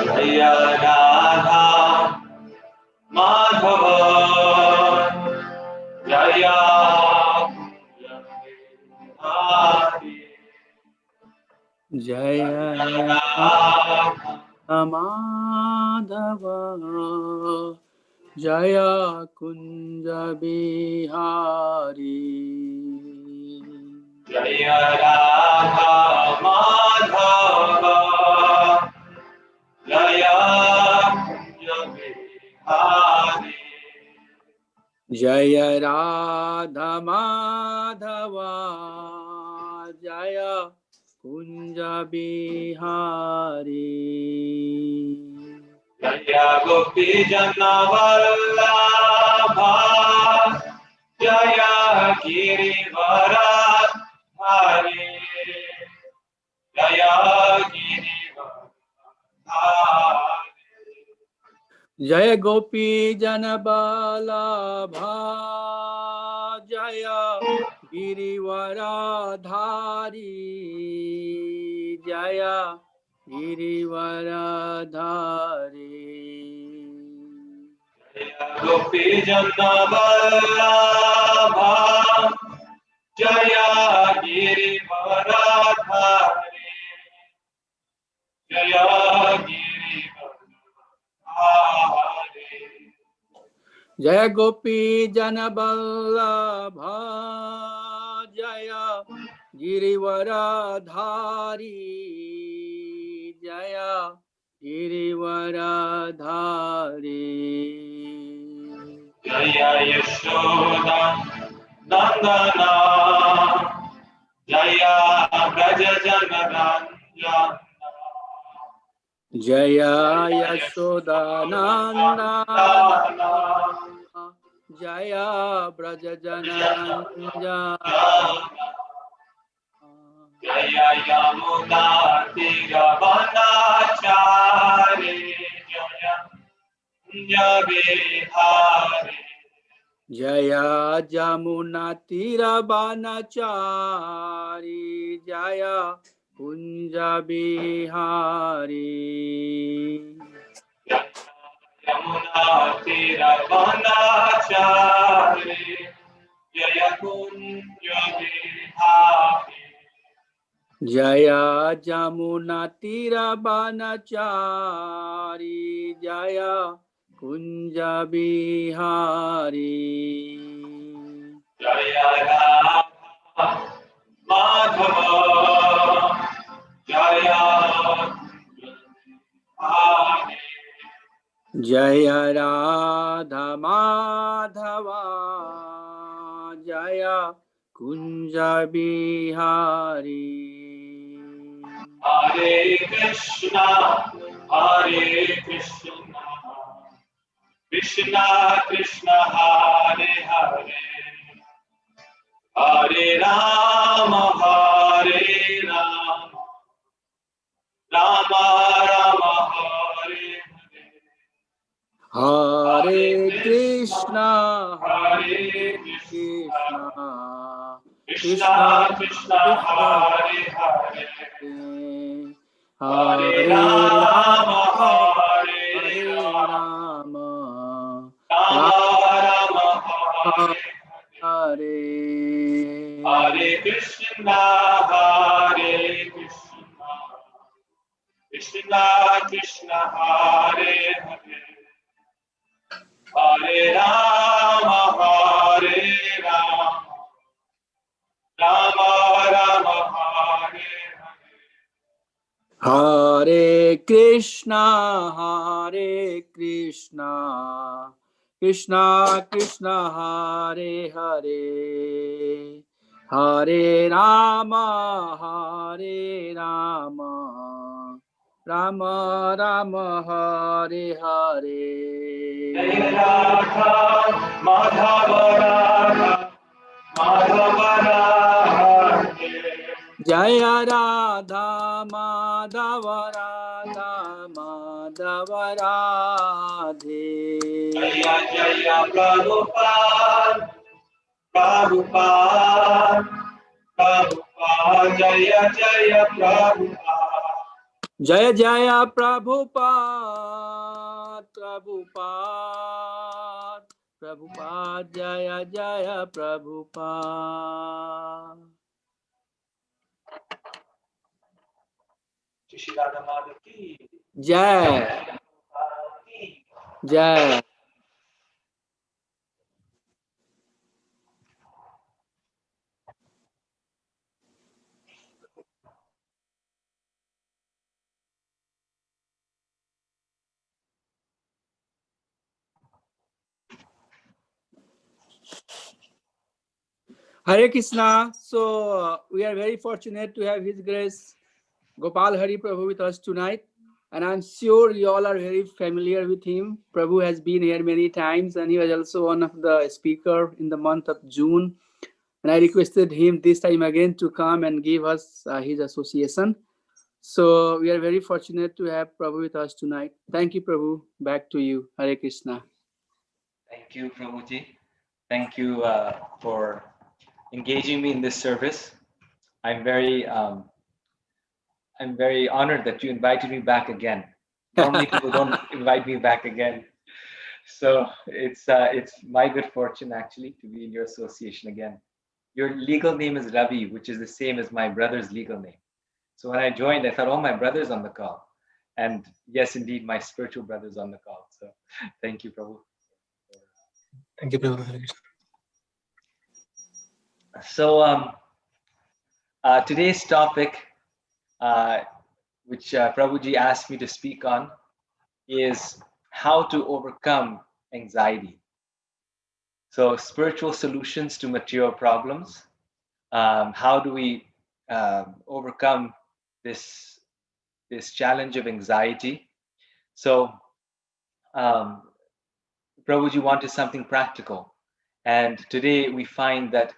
Jaya Radha Madhava Jaya Jaya Madhava Jaya Kunja Bihari Jaya Radha Madhava Jaya Kunja Bihari Jaya Radha Madhava Jaya Kunja Bihari Jaya Gopi Jana Vallabha Jaya Girivaradhari Jaya Girivaradhari Jaya Gopi Jana Vallabha Jaya Girivaradhari Jaya Girivaradhari Jaya Gopi Jana Vallabha Jaya Girivaradhari Jaya Girivaradhari Jaya Gopi Jana Vallabha Jaya Girivaradhari Jaya Girivaradhari Jaya Yashoda Nandana Jaya Braja Janaranjana Jaya Yashoda Nandana Jaya Braja Janaranjana Jaya Yamuna Tiravanachari Jaya Bihari Jaya Jamuna Tiravanachari Jaya Kunja Bihari Yamuna Tiravanachari Jaya Kunja Bihari Jaya Jamuna Tiravanachari Jaya Kunja Bihari Jaya Radha Madhava Jaya Bihari Jaya Radha Madhava Jaya Kunja Bihari Hare Krishna Krishna Krishna Hare Hare Hare Rama Rama Rama Hare Hare Krishna Krishna Krishna Hare Hare Hare Rama Rama Rama Hare Hare Hare Krishna Krishna Krishna Hare Hare Hare Rama Rama Rama Hare Hare Krishna Krishna Krishna Hare Hare Hare Rama Rama Rama Hare Hare Jaya Radha Madhava Jaya Radha Madhava Radhe. Jaya Jaya Prabhupada, Prabhupada, Prabhupada, Jaya Jaya Prabhupada. Jaya Jaya Prabhupada, Prabhupada, Prabhupada, Jaya Jaya Prabhupada. Shishirada Madhav ki Jai, Jai. Hare Krishna. So we are very fortunate to have His Grace Gopal Hari Prabhu with us tonight. And I'm sure you all are very familiar with him. Prabhu has been here many times and he was also one of the speaker in the month of June. And I requested him this time again to come and give us his association. So we are very fortunate to have Prabhu with us tonight. Thank you, Prabhu. Back to you. Hare Krishna. Thank you, Prabhuji. Thank you for engaging me in this service. I'm very honored that you invited me back again. Normally, people don't invite me back again, so it's my good fortune actually to be in your association again. Your legal name is Ravi, which is the same as my brother's legal name. So when I joined, I thought, oh, my brother's on the call, and yes, indeed, my spiritual brother's on the call. So thank you, Prabhu. Thank you, Prabhu. So today's topic, which Prabhuji asked me to speak on, is how to overcome anxiety. So spiritual solutions to material problems. How do we overcome this challenge of anxiety? So Prabhuji wanted something practical. And today we find that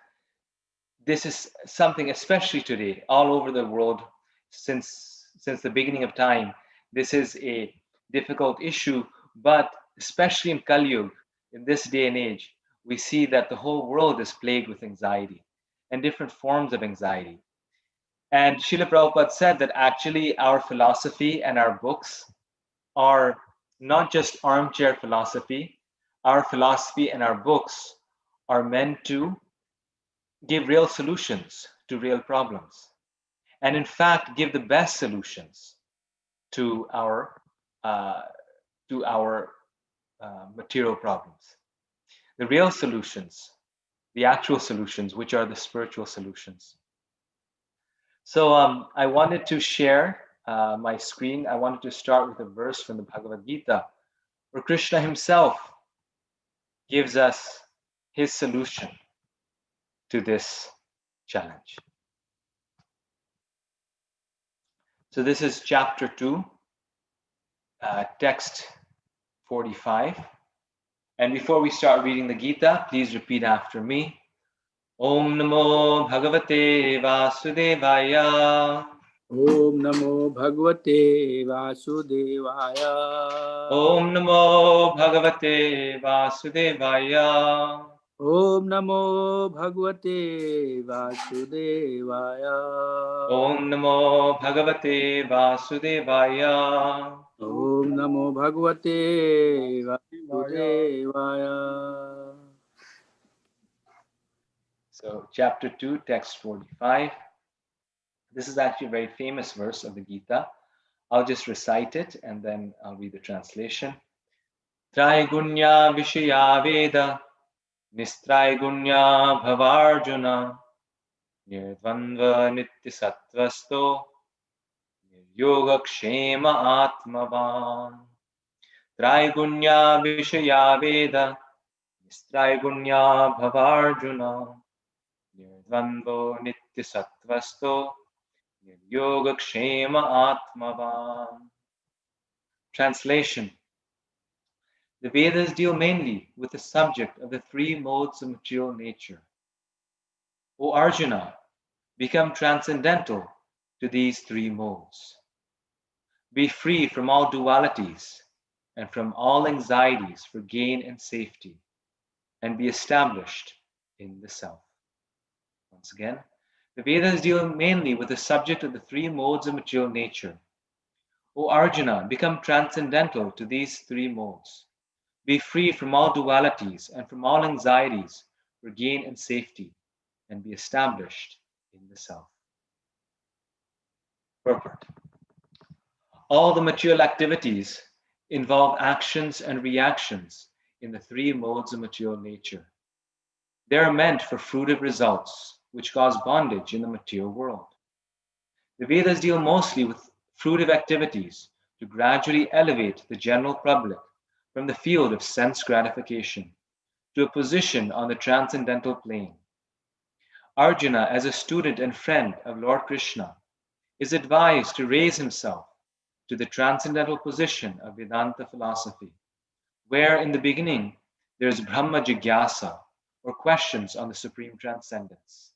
this is something, especially today, all over the world, since the beginning of time, this is a difficult issue. But especially in Kali Yuga, in this day and age, we see that the whole world is plagued with anxiety and different forms of anxiety. And Srila Prabhupada said that actually our philosophy and our books are not just armchair philosophy. Our philosophy and our books are meant to give real solutions to real problems, and in fact give the best solutions to our material problems, the real solutions, the actual solutions, which are the spiritual solutions. So I wanted to share my screen. I wanted to start with a verse from the Bhagavad Gita, where Krishna himself gives us his solution to this challenge. So this is chapter 2, text 45. And before we start reading the Gita, please repeat after me. Om Namo Bhagavate Vasudevaya. Om Namo Bhagavate Vasudevaya. Om Namo Bhagavate Vasudevaya. Om Namo Bhagavate Vasudevaya. Om Namo Bhagavate Vasudevaya. Om Namo Bhagavate Vasudevaya. So, chapter 2, text 45. This is actually a very famous verse of the Gita. I'll just recite it and then I'll read the translation. Traigunya Vishaya Veda Nistrigunya Bhavarjuna Nirdvandva Nityasattvasto Yogakshema Atmavan. Traigunya Vishaya Veda Nistrigunya Bhavarjuna Nirdvandvo Nityasattvasto Yogakshema Atmavan. Translation. The Vedas deal mainly with the subject of the three modes of material nature. O Arjuna, become transcendental to these three modes. Be free from all dualities and from all anxieties for gain and safety, and be established in the self. Once again, the Vedas deal mainly with the subject of the three modes of material nature. O Arjuna, become transcendental to these three modes. Be free from all dualities and from all anxieties for gain and safety, and be established in the self. Purport. All the material activities involve actions and reactions in the three modes of material nature. They are meant for fruitive results, which cause bondage in the material world. The Vedas deal mostly with fruitive activities to gradually elevate the general public from the field of sense gratification to a position on the transcendental plane. Arjuna, as a student and friend of Lord Krishna, is advised to raise himself to the transcendental position of Vedanta philosophy, where in the beginning there is Brahma Jigyasa, or questions on the supreme transcendence.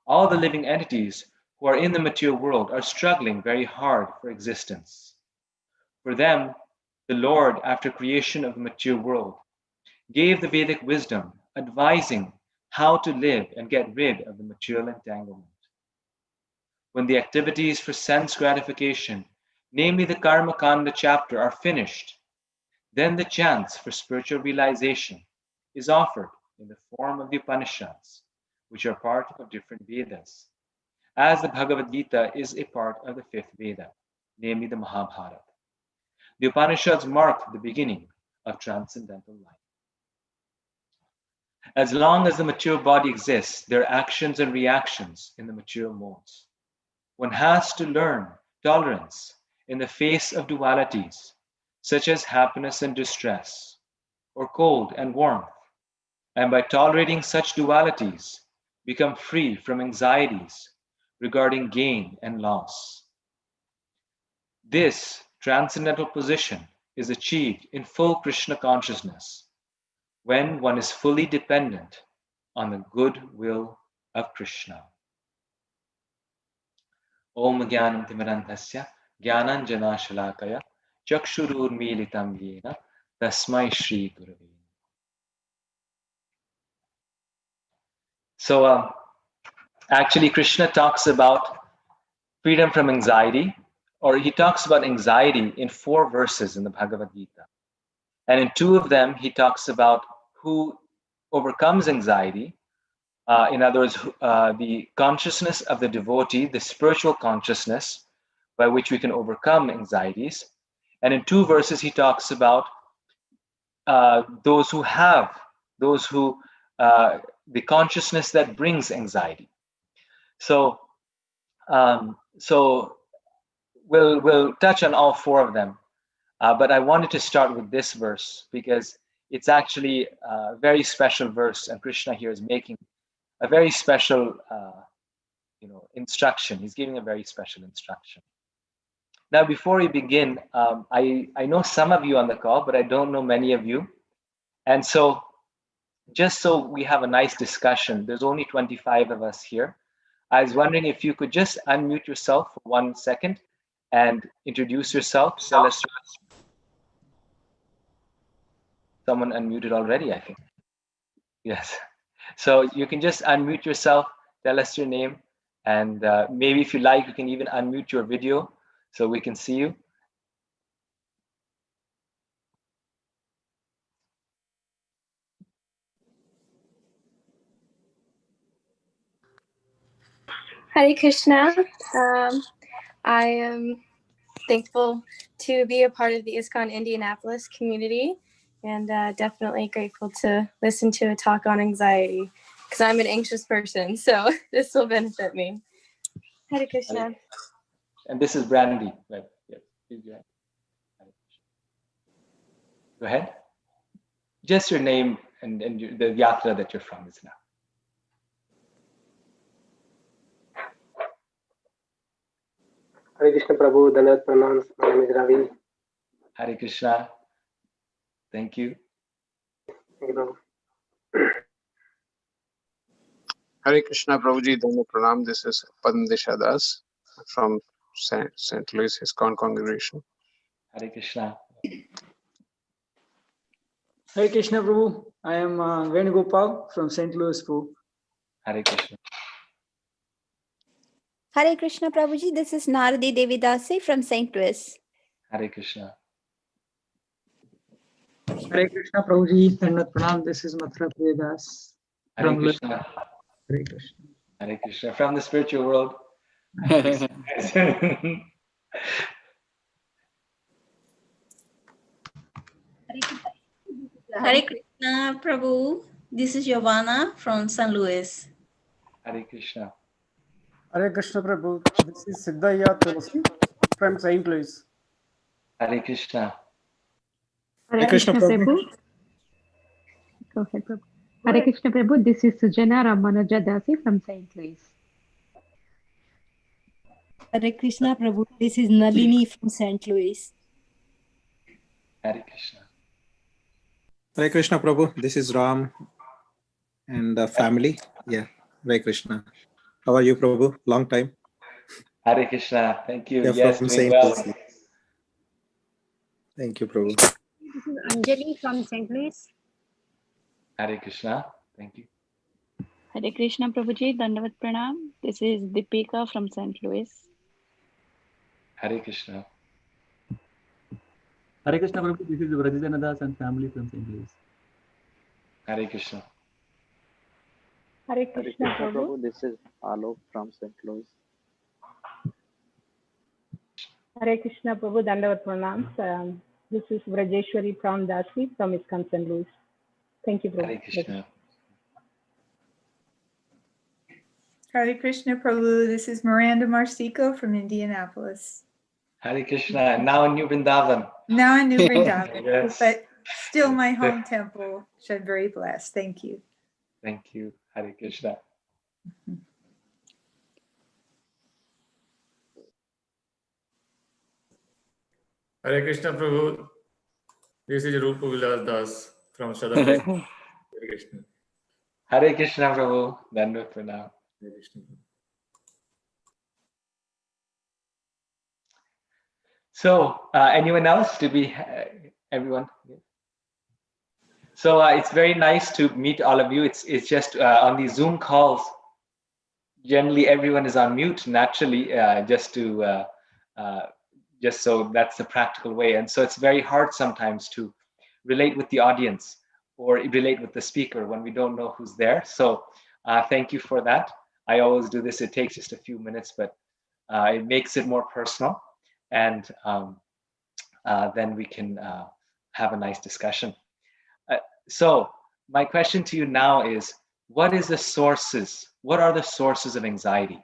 All the living entities who are in the material world are struggling very hard for existence. For them, the Lord, after creation of the material world, gave the Vedic wisdom advising how to live and get rid of the material entanglement. When the activities for sense gratification, namely the Karma Kanda chapter, are finished, then the chance for spiritual realization is offered in the form of the Upanishads, which are part of different Vedas, as the Bhagavad Gita is a part of the fifth Veda, namely the Mahabharata. The Upanishads mark the beginning of transcendental life. As long as the material body exists, there are actions and reactions in the material modes. One has to learn tolerance in the face of dualities, such as happiness and distress, or cold and warmth, and by tolerating such dualities, become free from anxieties regarding gain and loss. This transcendental position is achieved in full Krishna consciousness when one is fully dependent on the good will of Krishna. Om Gyanam Timarantasya Gyananjana Shalakaya Chakshururmilitam Yena Tasmai Shri Gurave. So actually Krishna talks about freedom from anxiety, or he talks about anxiety in 4 verses in the Bhagavad Gita. And in 2 of them, he talks about who overcomes anxiety. In other words, the consciousness of the devotee, the spiritual consciousness by which we can overcome anxieties. And in 2 verses, he talks about those who the consciousness that brings anxiety. So we'll touch on all 4 of them. But I wanted to start with this verse because it's actually a very special verse, and Krishna here is making a very special, instruction. He's giving a very special instruction. Now, before we begin, I know some of you on the call, but I don't know many of you. And so, just so we have a nice discussion, there's only 25 of us here. I was wondering if you could just unmute yourself for 1 second and introduce yourself. Tell us. Someone unmuted already, I think. Yes. So you can just unmute yourself, tell us your name, and maybe if you like, you can even unmute your video so we can see you. Hare Krishna. I am thankful to be a part of the ISKCON Indianapolis community, and definitely grateful to listen to a talk on anxiety because I'm an anxious person, so this will benefit me. Hare Krishna. And this is Brandy, right? Yes. Please go ahead. Go ahead. Just your name and the yatra that you're from is now. Hare Krishna Prabhu, Dandavat Pranam. My name is Ravi. Hare Krishna. Thank you. Thank you, Prabhu. Hare Krishna Prabhuji, Dhanna Pranam. This is Padma Das from St. Louis ISKCON congregation. Hare Krishna. Hare Krishna Prabhu. I am Gopal from St. Louis, Prabhu. Hare Krishna. Hare Krishna Prabhuji, this is Naradi Devidasi from St. Louis. Hare Krishna. Hare Krishna Prabhuji. Dandavat Pranam. This is Mathura Priyadas. Hare From Krishna. Hare Krishna. Hare Krishna. From the spiritual world. Hare Krishna Prabhu. This is Giovanna from St. Louis. Hare Krishna. Hare Krishna Prabhu. This is Siddhaya Tulsi from St. Louis. Hare Krishna. Hare Krishna Prabhu. Go ahead, Prabhu. Hare Krishna Prabhu. This is Sujana Ramanuja Dasi from St. Louis. Hare Krishna Prabhu. This is Nalini from St. Louis. Hare Krishna. Hare Krishna Prabhu, this is Ram and the family. Yeah, Hare Krishna. How are you, Prabhu? Long time. Hare Krishna. Thank you. Yeah, Yes, from doing St. well. Lucie. Thank you, Prabhu. This is Anjali from St. Louis. Hare Krishna. Thank you. Hare Krishna Prabhuji, Dandavat Pranam. This is Deepika from St. Louis. Hare Krishna. Hare Krishna Prabhu, this is Vrajendra Das and family from St. Louis. Hare Krishna. Hare Krishna Prabhu, this is Alok from St. Louis. Hare Krishna Prabhu, Dandavat Pranams. This is Vrajeshwari from Dasi from ISKCON St. Louis. Thank you, Prabhu. Hare Krishna. Hare Krishna Prabhu, this is Miranda Marcico from Indianapolis. Hare Krishna. Now in New Vrindavan. Now in New Vrindavan, Yes. but still my home temple, which I'm very blessed. Thank you. Thank you. Hare Krishna. Hare Krishna Prabhu, this is Rupa Vilas Das from Shadapur. Hare Krishna. Hare Krishna Prabhu. Dandavat Pranam. Hare Krishna. So, anyone else? Did we, everyone? So it's very nice to meet all of you. It's just on these Zoom calls, generally everyone is on mute naturally, just so that's the practical way. And so it's very hard sometimes to relate with the audience or relate with the speaker when we don't know who's there. So thank you for that. I always do this. It takes just a few minutes, but it makes it more personal. And then we can have a nice discussion. So my question to you now is, what are the sources of anxiety?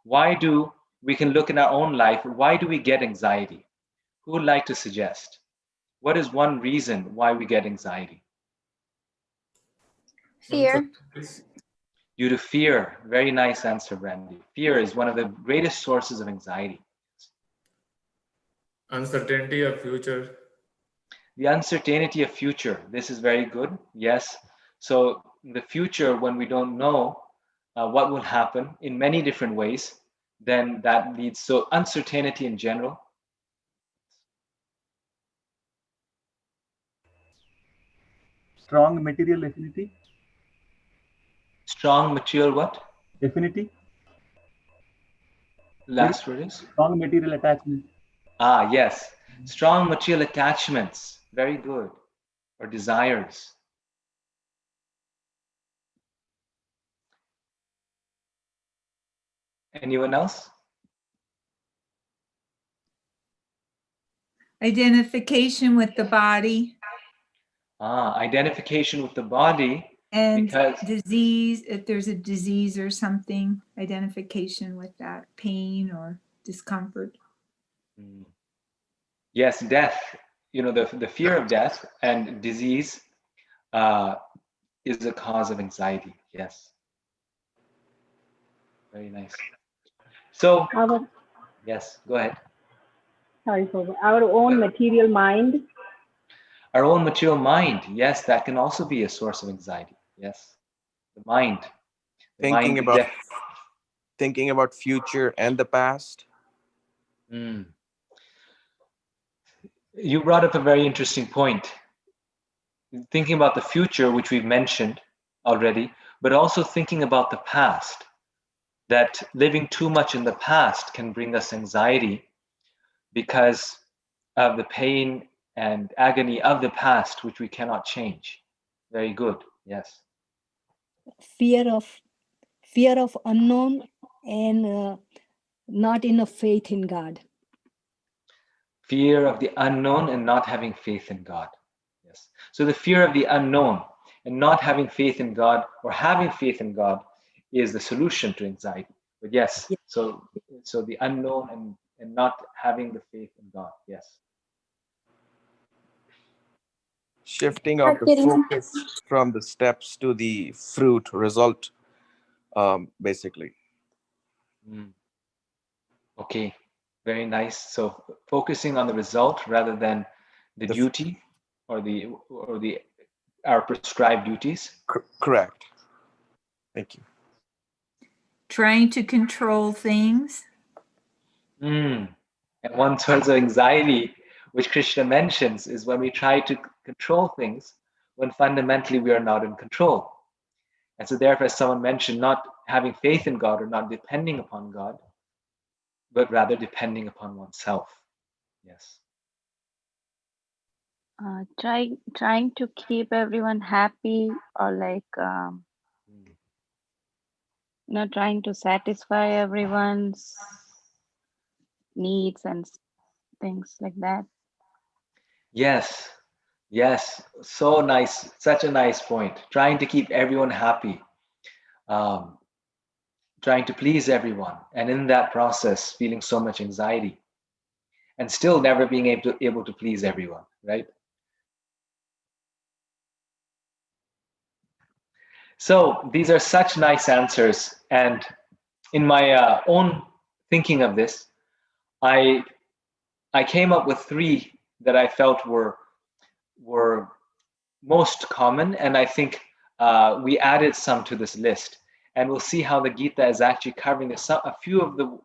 We can look in our own life, why do we get anxiety? Who would like to suggest? What is one reason why we get anxiety? Fear. Due to fear. Very nice answer, Brandy. Fear is one of the greatest sources of anxiety. Uncertainty of future. The uncertainty of future. This is very good. Yes. So the future, when we don't know what will happen in many different ways, then that leads. So uncertainty in general. Strong material affinity. Strong material what? Affinity. Last word is? Strong material attachment. Ah, yes. Strong material attachments. Very good. Or desires. Anyone else? Identification with the body. Identification with the body. And disease, if there's a disease or something, identification with that pain or discomfort. Yes, death. You know, the fear of death and disease is a cause of anxiety. Yes. Very nice. So, yes, go ahead. Sorry, so our own material mind. Our own material mind. Yes, that can also be a source of anxiety. Yes. The mind. Thinking about future and the past. Mm. You brought up a very interesting point. Thinking about the future, which we've mentioned already, but also thinking about the past, that living too much in the past can bring us anxiety because of the pain and agony of the past, which we cannot change. Very good. Yes. Fear of unknown and not enough faith in God. Fear of the unknown and not having faith in God. Yes. So the fear of the unknown and not having faith in God, or having faith in God, is the solution to anxiety. But yes, so the unknown and not having the faith in God. Yes. Shifting of the focus from the steps to the fruit result, basically. Okay, very nice. So focusing on the result rather than the duty or our prescribed duties. Correct. Thank you. Trying to control things. And one source of anxiety, which Krishna mentions, is when we try to control things when fundamentally we are not in control. And so therefore, as someone mentioned, not having faith in God or not depending upon God, but rather depending upon oneself. Yes. Trying to keep everyone happy, or like trying to satisfy everyone's needs and things like that. Yes, yes, so nice, such a nice point. Trying to keep everyone happy, trying to please everyone, and in that process, feeling so much anxiety, and still never being able to please everyone, right? So these are such nice answers, and in my own thinking of this, I came up with 3 that I felt were most common, and I think we added some to this list, and we'll see how the Gita is actually covering this. A few of the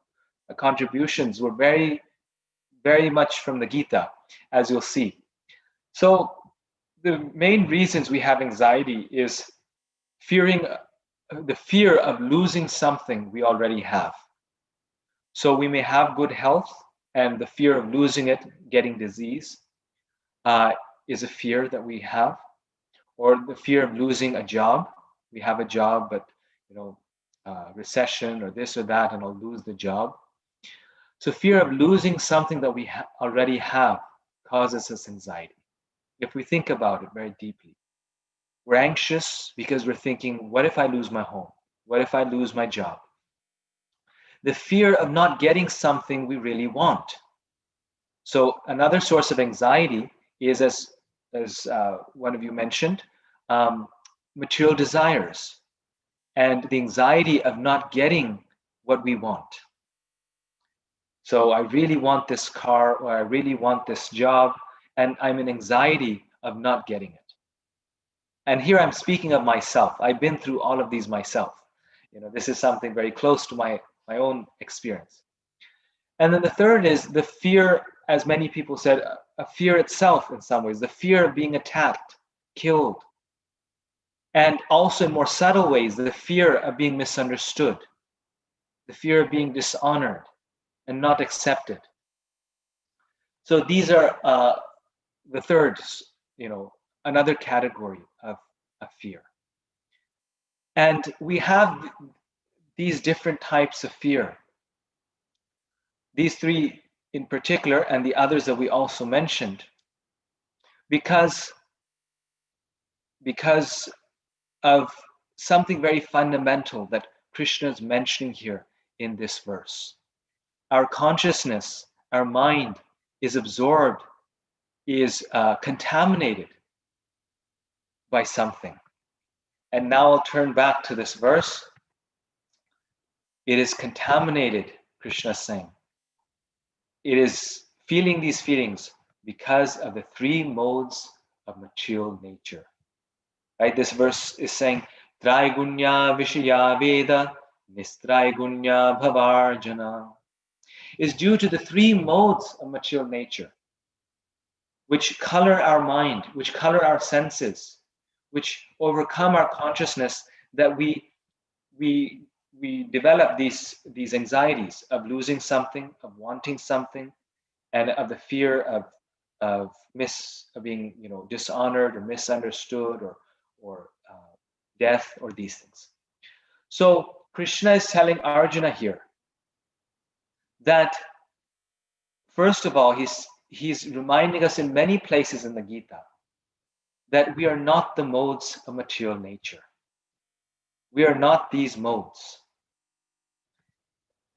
contributions were very, very much from the Gita, as you'll see. So the main reasons we have anxiety is the fear of losing something we already have. So we may have good health, and the fear of losing it, getting disease, is a fear that we have. Or the fear of losing a job. We have a job, but recession or this or that, and I'll lose the job. So fear of losing something that we already have causes us anxiety. If we think about it very deeply, we're anxious because we're thinking, what if I lose my home? What if I lose my job? The fear of not getting something we really want. So another source of anxiety is, as one of you mentioned, material desires and the anxiety of not getting what we want. So I really want this car, or I really want this job, and I'm in anxiety of not getting it. And here I'm speaking of myself. I've been through all of these myself. This is something very close to my own experience. And then the third is the fear, as many people said, a fear itself in some ways, the fear of being attacked, killed, and also in more subtle ways, the fear of being misunderstood, the fear of being dishonored and not accepted. So these are the third, another category of fear. And we have these different types of fear. These 3 in particular, and the others that we also mentioned, because of something very fundamental that Krishna is mentioning here in this verse. Our consciousness, our mind is absorbed, is contaminated by something. And now I'll turn back to this verse. It is contaminated, Krishna is saying. It is feeling these feelings because of the 3 modes of material nature. Right? This verse is saying, Traigunya Vishaya Veda, Nistraigunya Bhavarjana. is due to the three modes of material nature, which color our mind, which color our senses, which overcome our consciousness, that we develop these anxieties of losing something, of wanting something, and of the fear of being dishonored or misunderstood or death or these things. So Krishna is telling Arjuna here that first of all, he's reminding us in many places in the Gita that we are not the modes of material nature. We are not these modes.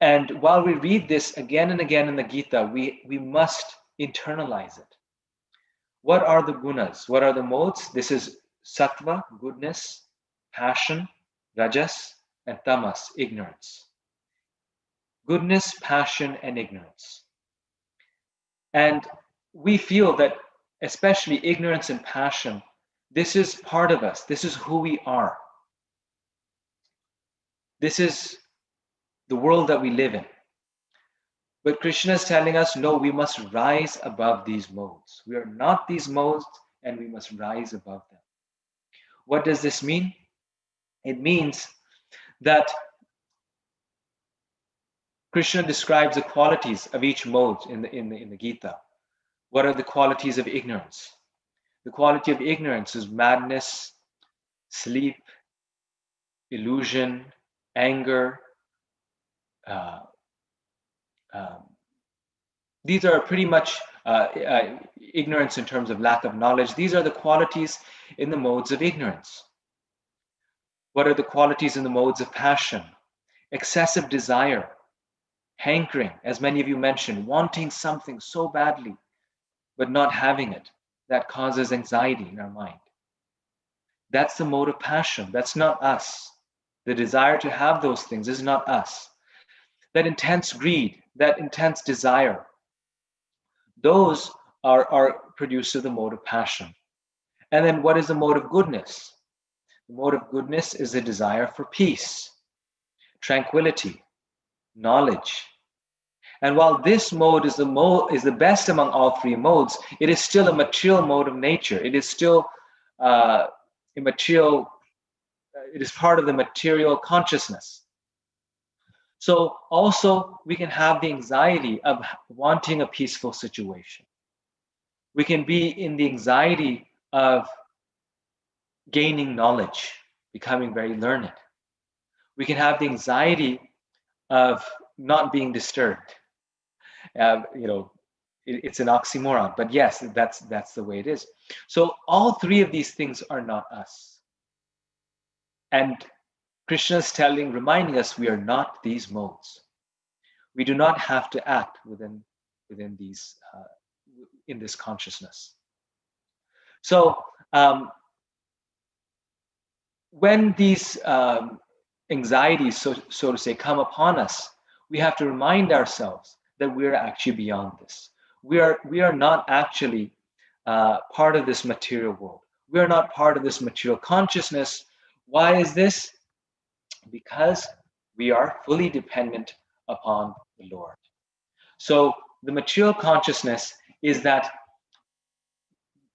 And while we read this again and again in the Gita, we must internalize it. What are the gunas? What are the modes? This is sattva, goodness, passion, rajas, and tamas, ignorance. Goodness, passion, and ignorance. And we feel that especially ignorance and passion, this is part of us. This is who we are. This is the world that we live in. But Krishna is telling us, no, we must rise above these modes. We are not these modes, and we must rise above them. What does this mean? It means that Krishna describes the qualities of each mode in the Gita. What are the qualities of ignorance? The quality of ignorance is madness, sleep, illusion, anger. These are pretty much ignorance in terms of lack of knowledge. These are the qualities in the modes of ignorance. What are the qualities in the modes of passion? Excessive desire, hankering, as many of you mentioned, wanting something so badly, but not having it. That causes anxiety in our mind. That's the mode of passion. That's not us. The desire to have those things is not us. That intense greed, that intense desire, those are produced of the mode of passion. And then what is the mode of goodness? The mode of goodness is a desire for peace, tranquility, knowledge. And while this mode is the best among all three modes, it is still a material mode of nature. It is still immaterial. It is part of the material consciousness. So also we can have the anxiety of wanting a peaceful situation. We can be in the anxiety of gaining knowledge, becoming very learned. We can have the anxiety of not being disturbed. It's an oxymoron, but yes, that's the way it is. So all three of these things are not us. And Krishna is reminding us we are not these modes. We do not have to act within these in this consciousness. So when these anxieties, so to say, come upon us, we have to remind ourselves that we are actually beyond this. We are not actually part of this material world. We are not part of this material consciousness. Why is this? Because we are fully dependent upon the Lord. So the material consciousness is that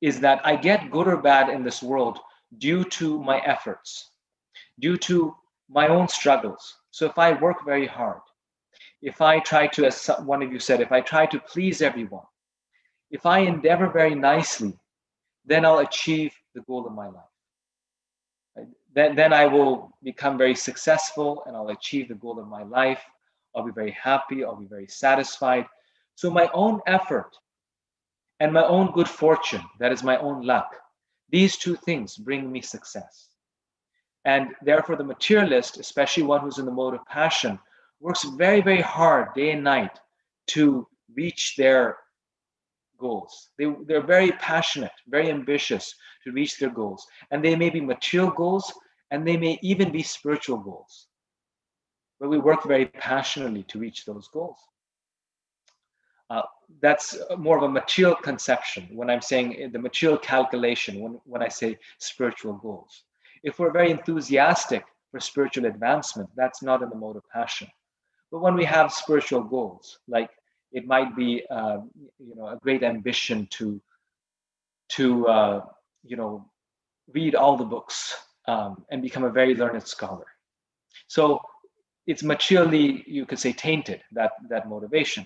I get good or bad in this world due to my efforts, due to my own struggles. So if I work very hard, if I try to, as one of you said, if I try to please everyone, if I endeavor very nicely, then I'll achieve the goal of my life. Then I will become very successful and I'll achieve the goal of my life. I'll be very happy. I'll be very satisfied. So my own effort and my own good fortune, that is my own luck, these two things bring me success. And therefore the materialist, especially one who's in the mode of passion, works very, very hard day and night to reach their goals. They're very passionate, very ambitious to reach their goals. And they may be material goals and they may even be spiritual goals. But we work very passionately to reach those goals. That's more of a material conception when I'm saying the material calculation, when I say spiritual goals. If we're very enthusiastic for spiritual advancement, that's not in the mode of passion. But when we have spiritual goals, like It might be a great ambition to read all the books and become a very learned scholar. So it's materially, you could say, tainted, that motivation.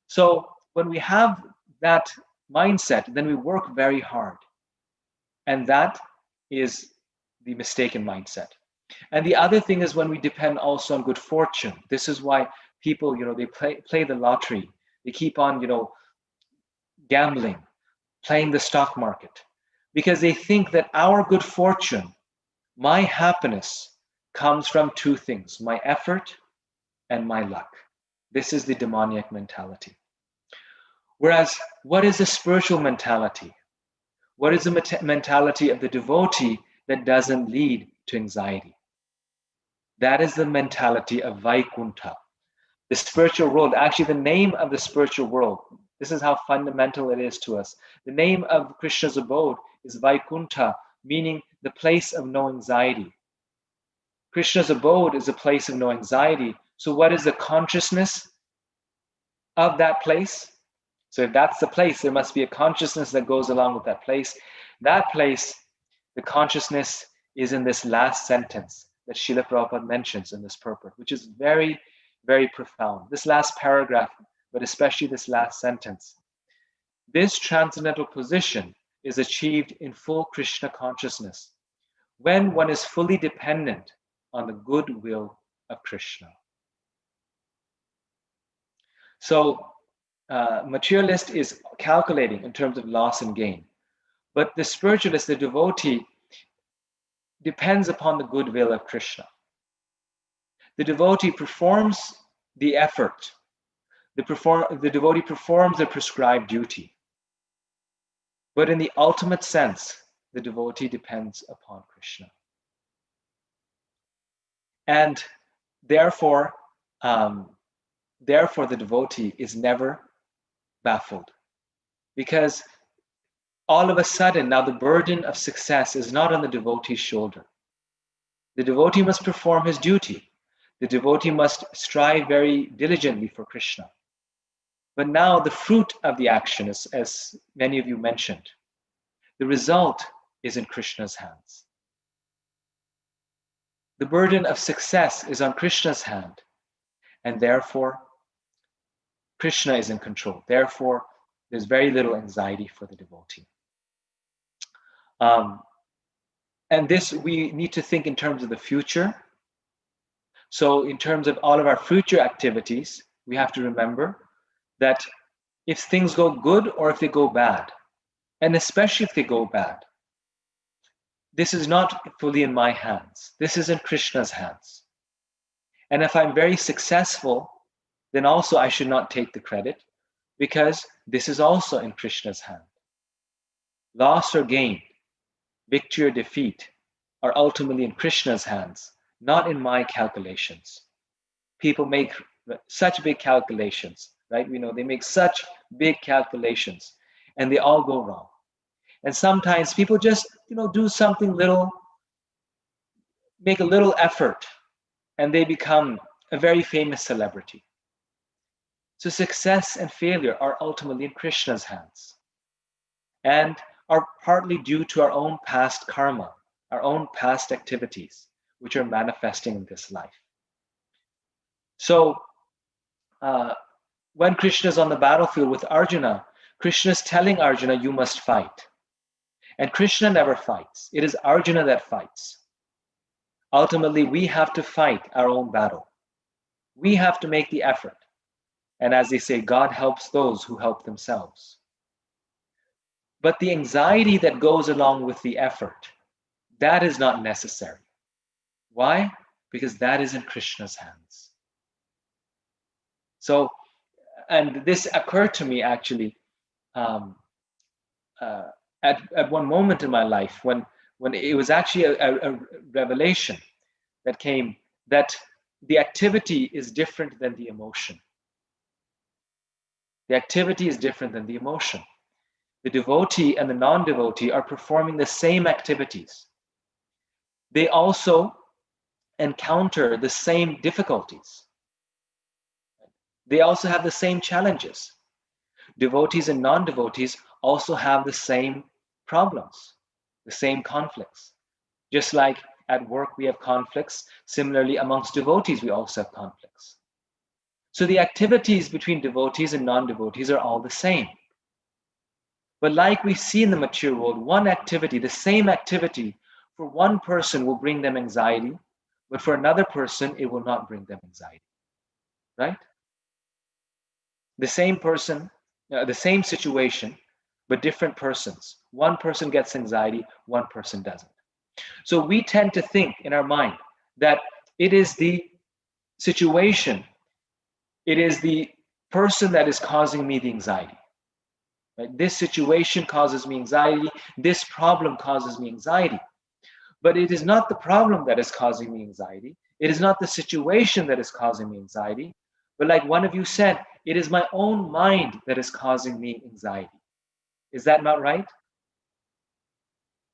So when we have that mindset, then we work very hard. And that is the mistaken mindset. And the other thing is when we depend also on good fortune. This is why people, they play the lottery. They keep on, gambling, playing the stock market, because they think that our good fortune, my happiness, comes from two things: my effort and my luck. This is the demoniac mentality. Whereas, what is the spiritual mentality? What is the mentality of the devotee that doesn't lead to anxiety? That is the mentality of Vaikuntha, the spiritual world. Actually, the name of the spiritual world, this is how fundamental it is to us. The name of Krishna's abode is Vaikuntha, meaning the place of no anxiety. Krishna's abode is a place of no anxiety. So what is the consciousness of that place? So if that's the place, there must be a consciousness that goes along with that place. That place, the consciousness, is in this last sentence that Srila Prabhupada mentions in this purport, which is very, very profound. This last paragraph, but especially this last sentence. This transcendental position is achieved in full Krishna consciousness when one is fully dependent on the goodwill of Krishna. So, materialist is calculating in terms of loss and gain, but the spiritualist, the devotee, depends upon the goodwill of Krishna. The devotee performs the effort. The devotee performs the prescribed duty. But in the ultimate sense, the devotee depends upon Krishna. And therefore, the devotee is never baffled, because all of a sudden now the burden of success is not on the devotee's shoulder. The devotee must perform his duty. The devotee must strive very diligently for Krishna. But now the fruit of the action, as many of you mentioned, the result is in Krishna's hands. The burden of success is on Krishna's hand, and therefore Krishna is in control. Therefore, there's very little anxiety for the devotee. And this, we need to think in terms of the future. So in terms of all of our future activities, we have to remember that if things go good or if they go bad, and especially if they go bad, this is not fully in my hands. This is in Krishna's hands. And if I'm very successful, then also I should not take the credit, because this is also in Krishna's hand. Loss or gain, victory or defeat are ultimately in Krishna's hands, not in my calculations. People make such big calculations, right? We know they make such big calculations and they all go wrong. And sometimes people just, do something little, make a little effort, and they become a very famous celebrity. So success and failure are ultimately in Krishna's hands and are partly due to our own past karma, our own past activities, which are manifesting in this life. So when Krishna is on the battlefield with Arjuna, Krishna is telling Arjuna, you must fight. And Krishna never fights. It is Arjuna that fights. Ultimately, we have to fight our own battle. We have to make the effort. And as they say, God helps those who help themselves. But the anxiety that goes along with the effort, that is not necessary. Why? Because that is in Krishna's hands. So, and this occurred to me actually at one moment in my life when it was actually a revelation that came, that the activity is different than the emotion. The activity is different than the emotion. The devotee and the non-devotee are performing the same activities. They also encounter the same difficulties. They also have the same challenges. Devotees and non-devotees also have the same problems, the same conflicts. Just like at work we have conflicts, similarly amongst devotees we also have conflicts. So the activities between devotees and non-devotees are all the same. But like we see in the mature world, one activity, the same activity, for one person will bring them anxiety, but for another person, it will not bring them anxiety, right? The same person, the same situation, but different persons. One person gets anxiety, one person doesn't. So we tend to think in our mind that it is the situation, it is the person that is causing me the anxiety. Right? This situation causes me anxiety, this problem causes me anxiety. But it is not the problem that is causing me anxiety. It is not the situation that is causing me anxiety. But like one of you said, it is my own mind that is causing me anxiety. Is that not right?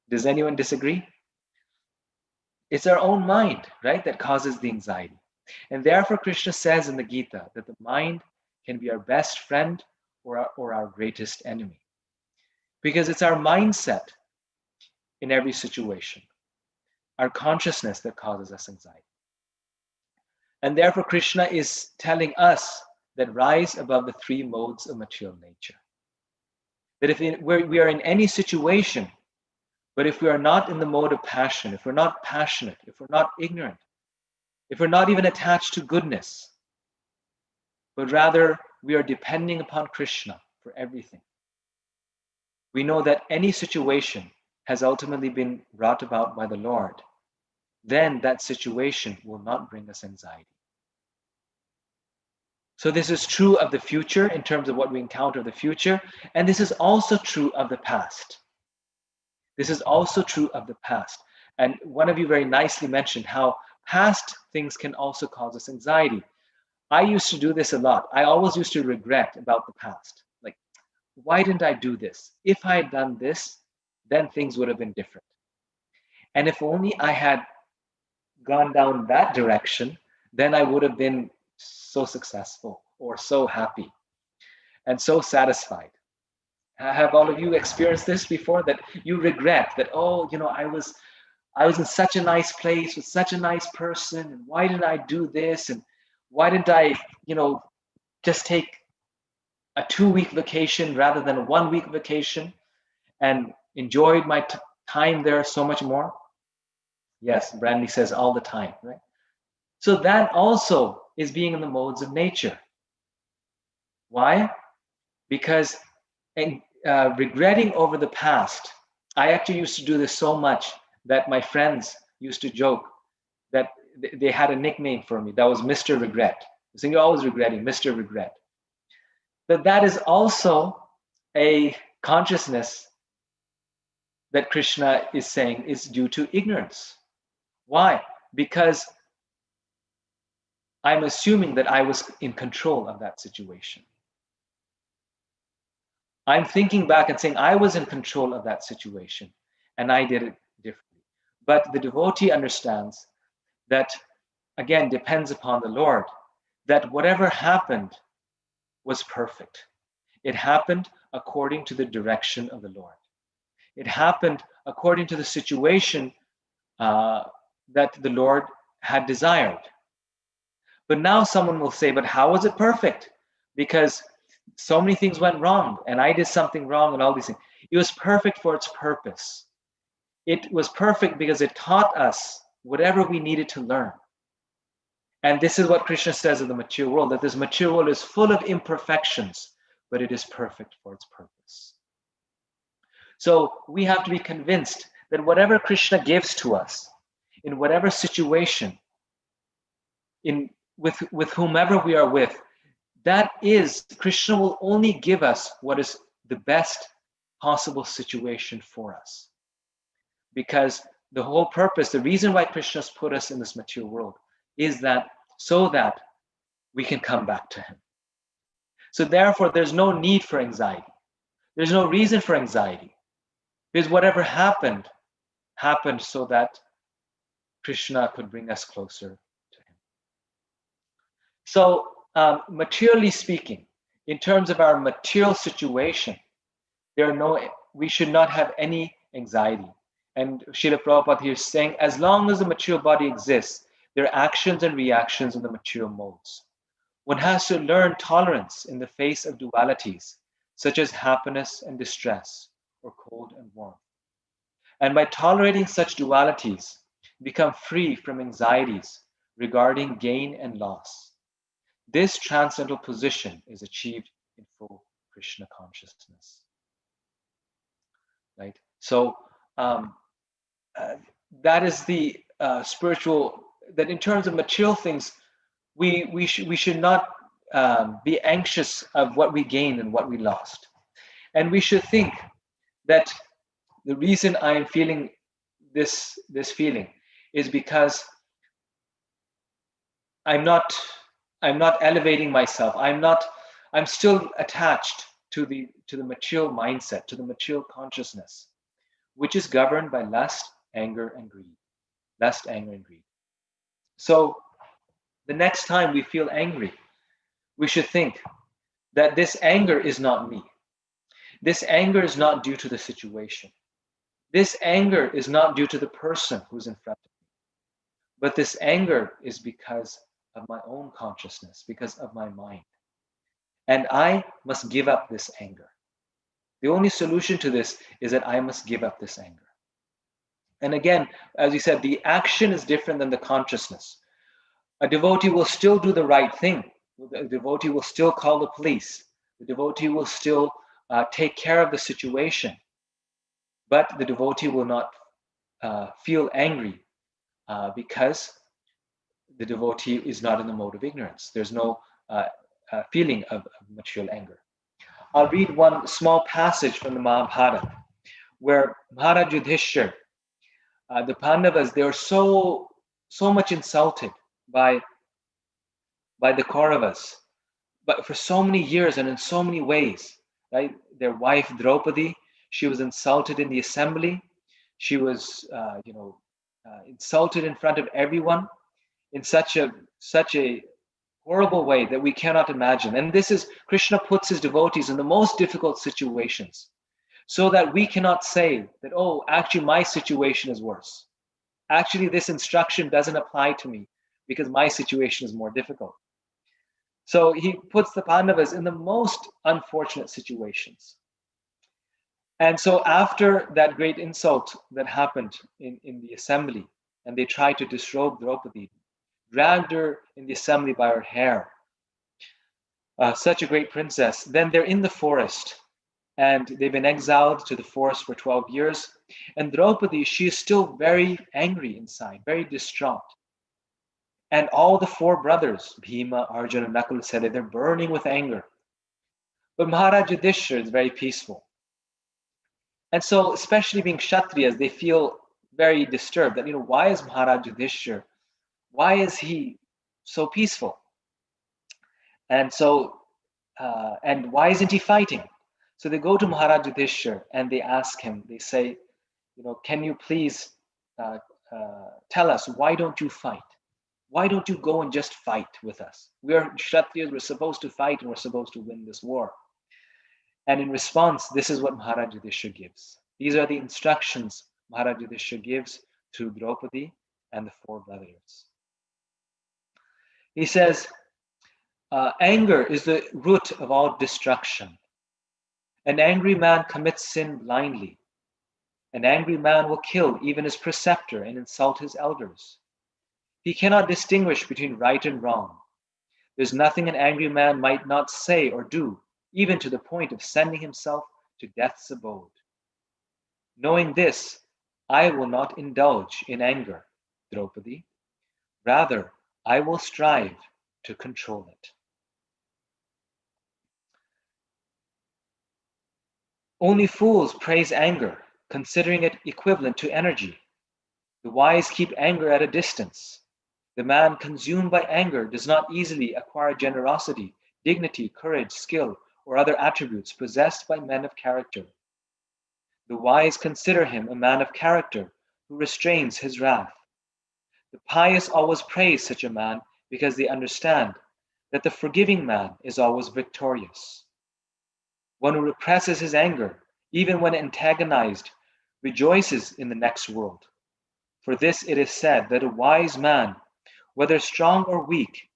Does anyone disagree? It's our own mind, right, that causes the anxiety. And therefore, Krishna says in the Gita that the mind can be our best friend or our greatest enemy. Because it's our mindset in every situation, our consciousness that causes us anxiety. And therefore, Krishna is telling us that rise above the three modes of material nature. That if we are in any situation, but if we are not in the mode of passion, if we're not passionate, if we're not ignorant, if we're not even attached to goodness, but rather we are depending upon Krishna for everything, we know that any situation has ultimately been brought about by the Lord, then that situation will not bring us anxiety. So this is true of the future in terms of what we encounter in the future, and this is also true of the past. This is also true of the past. And one of you very nicely mentioned how past things can also cause us anxiety. I used to do this a lot. I always used to regret about the past. Like, why didn't I do this? If I had done this, then things would have been different. And if only I had gone down that direction, then I would have been so successful or so happy and so satisfied. Have all of you experienced this before, that you regret that, oh, I was in such a nice place with such a nice person, and why didn't I do this, and why didn't I just take a 2-week vacation rather than a 1-week vacation and enjoyed my time there so much more? Yes, Brandy says all the time, right? So that also is being in the modes of nature. Why? Because regretting over the past, I actually used to do this so much that my friends used to joke that they had a nickname for me that was Mr. Regret. So you're always regretting, Mr. Regret. But that is also a consciousness that Krishna is saying is due to ignorance. Why? Because I'm assuming that I was in control of that situation. I'm thinking back and saying I was in control of that situation and I did it differently. But the devotee understands that, again, depends upon the Lord, that whatever happened was perfect. It happened according to the direction of the Lord. It happened according to the situation that the Lord had desired. But now someone will say, but how was it perfect? Because so many things went wrong and I did something wrong and all these things. It was perfect for its purpose. It was perfect because it taught us whatever we needed to learn. And this is what Krishna says of the mature world, that this mature world is full of imperfections, but it is perfect for its purpose. So we have to be convinced that whatever Krishna gives to us, in whatever situation, with whomever we are with, that is, Krishna will only give us what is the best possible situation for us. Because the whole purpose, the reason why Krishna has put us in this material world is that so that we can come back to him. So therefore, there's no need for anxiety. There's no reason for anxiety. Because whatever happened so that Krishna could bring us closer to him. So materially speaking, in terms of our material situation, we should not have any anxiety. And Srila Prabhupada here is saying, as long as the material body exists, there are actions and reactions in the material modes. One has to learn tolerance in the face of dualities, such as happiness and distress, or cold and warmth. And by tolerating such dualities, become free from anxieties regarding gain and loss. This transcendental position is achieved in full Krishna consciousness. Right? So that is the spiritual, that in terms of material things, we should not be anxious of what we gained and what we lost. And we should think that the reason I am feeling this feeling is because I'm not elevating myself. I'm still attached to the material mindset, to the material consciousness, which is governed by lust, anger, and greed. Lust, anger, and greed. So the next time we feel angry, we should think that this anger is not me. This anger is not due to the situation. This anger is not due to the person who's in front of me. But this anger is because of my own consciousness, because of my mind. And I must give up this anger. The only solution to this is that I must give up this anger. And again, as we said, the action is different than the consciousness. A devotee will still do the right thing. The devotee will still call the police. The devotee will still take care of the situation. But the devotee will not feel angry because the devotee is not in the mode of ignorance. There's no feeling of material anger. I'll read one small passage from the Mahabharata, where Maharaj Yudhishthira, the Pandavas, they were so much insulted by the Kauravas, but for so many years and in so many ways, right? Their wife Draupadi, she was insulted in the assembly. She was, insulted in front of everyone in such a horrible way that we cannot imagine. And this is, Krishna puts his devotees in the most difficult situations so that we cannot say that, oh, actually my situation is worse. Actually, this instruction doesn't apply to me because my situation is more difficult. So he puts the Pandavas in the most unfortunate situations. And so after that great insult that happened in the assembly, and they tried to disrobe Draupadi, dragged her in the assembly by her hair, such a great princess. Then they're in the forest, and they've been exiled to the forest for 12 years. And Draupadi, she is still very angry inside, very distraught. And all the four brothers, Bhima, Arjuna, and Nakul, said that they're burning with anger. But Maharaj Yudhishthira is very peaceful. And so, especially being Kshatriyas, they feel very disturbed that, why is Maharaj Yudhishthira, why is he so peaceful? And so, and why isn't he fighting? So they go to Maharaj Yudhishthira and they ask him, they say, can you please tell us, why don't you fight? Why don't you go and just fight with us? We are Kshatriyas, we're supposed to fight and we're supposed to win this war. And in response, this is what Maharaj Yudhishthira gives. These are the instructions Maharaj Yudhishthira gives to Draupadi and the four brothers. He says, anger is the root of all destruction. An angry man commits sin blindly. An angry man will kill even his preceptor and insult his elders. He cannot distinguish between right and wrong. There's nothing an angry man might not say or do, even to the point of sending himself to death's abode. Knowing this, I will not indulge in anger, Draupadi. Rather, I will strive to control it. Only fools praise anger, considering it equivalent to energy. The wise keep anger at a distance. The man consumed by anger does not easily acquire generosity, dignity, courage, skill, or other attributes possessed by men of character. The wise consider him a man of character who restrains his wrath. The pious always praise such a man because they understand that the forgiving man is always victorious. One who represses his anger, even when antagonized, rejoices in the next world. For this it is said that a wise man, whether strong or weak,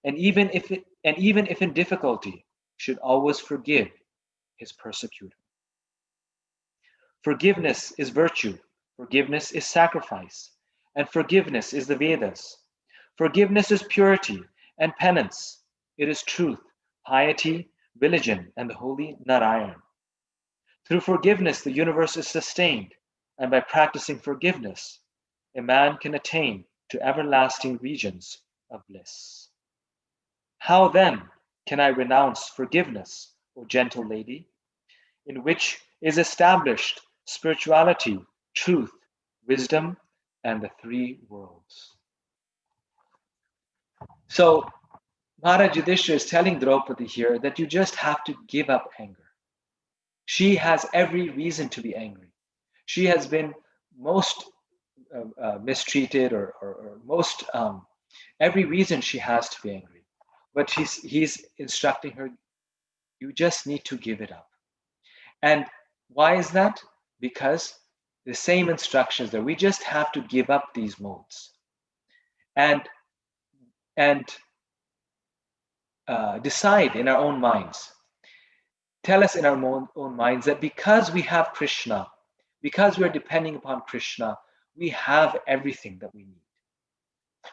and even if in difficulty, should always forgive his persecutor. Forgiveness is virtue, forgiveness is sacrifice, and forgiveness is the Vedas. Forgiveness is purity and penance. It is truth, piety, religion, and the holy Narayan. Through forgiveness, the universe is sustained, and by practicing forgiveness, a man can attain to everlasting regions of bliss. How then can I renounce forgiveness, O gentle lady, in which is established spirituality, truth, wisdom, and the three worlds? So, Maharaj Yudhishthira is telling Draupadi here that you just have to give up anger. She has every reason to be angry. She has been most mistreated or most, every reason she has to be angry. But he's instructing her, you just need to give it up. And why is that? Because the same instructions there. We just have to give up these modes. And decide in our own minds. Tell us in our own minds that because we have Krishna, because we are depending upon Krishna, we have everything that we need.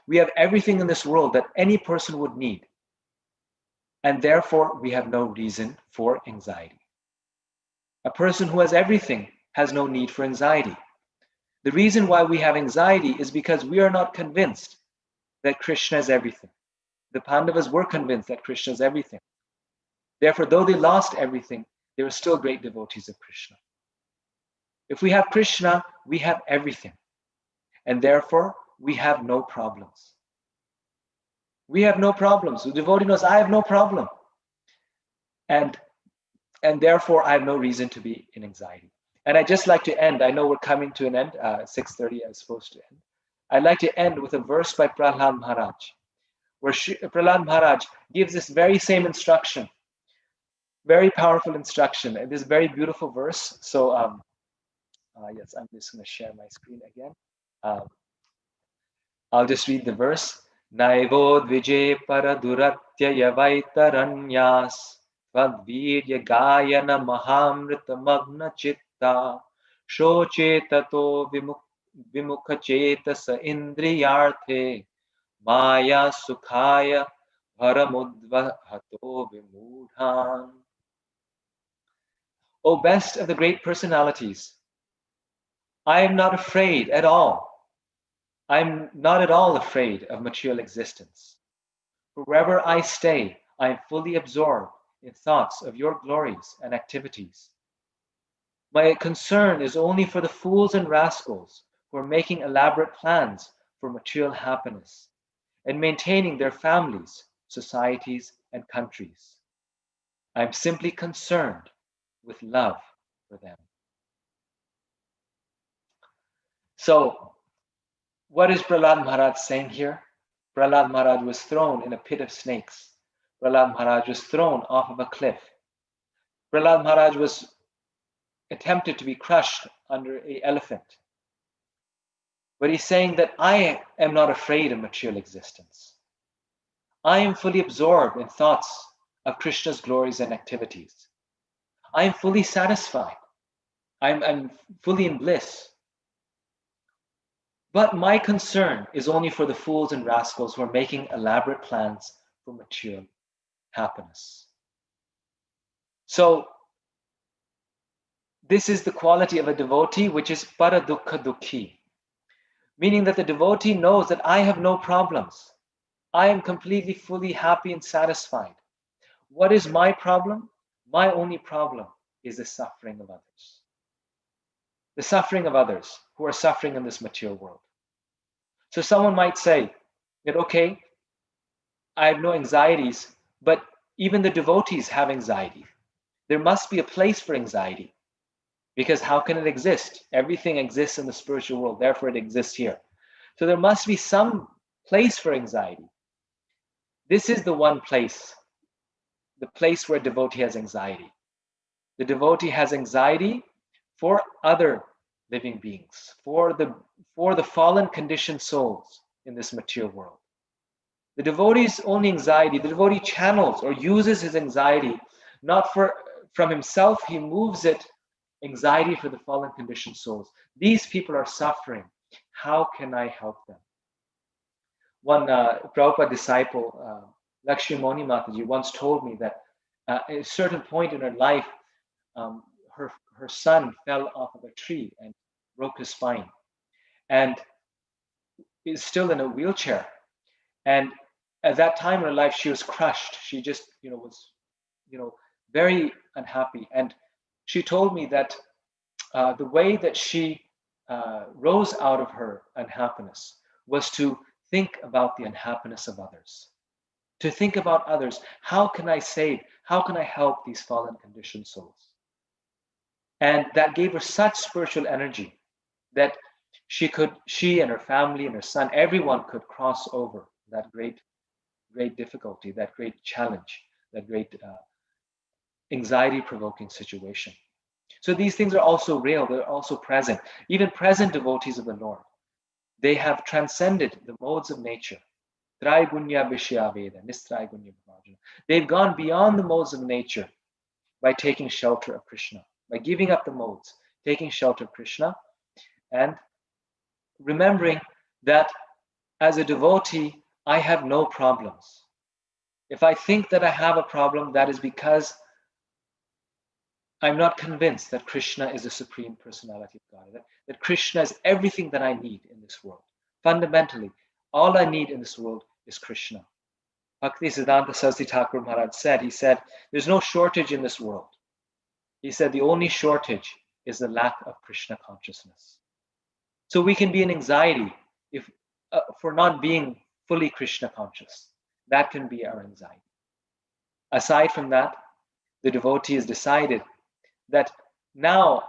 We have everything in this world that any person would need. And therefore, we have no reason for anxiety. A person who has everything has no need for anxiety. The reason why we have anxiety is because we are not convinced that Krishna is everything. The Pandavas were convinced that Krishna is everything. Therefore, though they lost everything, they were still great devotees of Krishna. If we have Krishna, we have everything. And therefore, we have no problems. We have no problems. The devotee knows, I have no problem. And therefore, I have no reason to be in anxiety. And I'd just like to end. I know we're coming to an end. 6:30 I was supposed to end. I'd like to end with a verse by Prahlad Maharaj, where Prahlad Maharaj gives this very same instruction. Very powerful instruction. And this very beautiful verse. So, yes, I'm just going to share my screen again. I'll just read the verse. Naivo dvije paraduratya yavaitaranyas vadvirya gayana mahamrita magna chitta shochetato vimukachetasa indriyarthe maya sukhaya bharamudvahato vimudhan. O best of the great personalities, I am not afraid at all. I'm not at all afraid of material existence. Wherever I stay, I am fully absorbed in thoughts of your glories and activities. My concern is only for the fools and rascals who are making elaborate plans for material happiness and maintaining their families, societies, and countries. I'm simply concerned with love for them. So, what is Prahlad Maharaj saying here? Prahlad Maharaj was thrown in a pit of snakes. Prahlad Maharaj was thrown off of a cliff. Prahlad Maharaj was attempted to be crushed under an elephant. But he's saying that I am not afraid of material existence. I am fully absorbed in thoughts of Krishna's glories and activities. I am fully satisfied. I'm fully in bliss. But my concern is only for the fools and rascals who are making elaborate plans for material happiness. So, this is the quality of a devotee, which is para dukkha dukhi, meaning that the devotee knows that I have no problems. I am completely, fully happy and satisfied. What is my problem? My only problem is the suffering of others. The suffering of others who are suffering in this material world. So someone might say that, okay, I have no anxieties, but even the devotees have anxiety. There must be a place for anxiety, because how can it exist? Everything exists in the spiritual world, therefore it exists here. So there must be some place for anxiety. This is the one place, the place where devotee has anxiety. The devotee has anxiety for other living beings, for the fallen conditioned souls in this material world. The devotee's only anxiety, the devotee channels or uses his anxiety not from himself, he moves it, anxiety for the fallen conditioned souls. These people are suffering. How can I help them? One Prabhupada disciple, Lakshmi Moni Mataji, once told me that at a certain point in her life, her son fell off of a tree and broke his spine, and is still in a wheelchair. And at that time in her life, she was crushed. She just, was, very unhappy. And she told me that the way that she rose out of her unhappiness was to think about the unhappiness of others, to think about others. How can I save? How can I help these fallen conditioned souls? And that gave her such spiritual energy that she and her family and her son, everyone could cross over that great difficulty, that great challenge, that great anxiety-provoking situation. So these things are also real, they're also present. Even present devotees of the Lord, they have transcended the modes of nature. Trigunya Vishya Veda, Nistraigunya Vibhajana. They've gone beyond the modes of nature by taking shelter of Krishna, by giving up the modes, taking shelter of Krishna, and remembering that as a devotee, I have no problems. If I think that I have a problem, that is because I'm not convinced that Krishna is the Supreme Personality of God, that Krishna is everything that I need in this world. Fundamentally, all I need in this world is Krishna. Bhakti Siddhanta Saraswati Thakur Maharaj said, he said, there's no shortage in this world. He said, the only shortage is the lack of Krishna consciousness. So we can be in anxiety for not being fully Krishna conscious. That can be our anxiety. Aside from that, the devotee has decided that now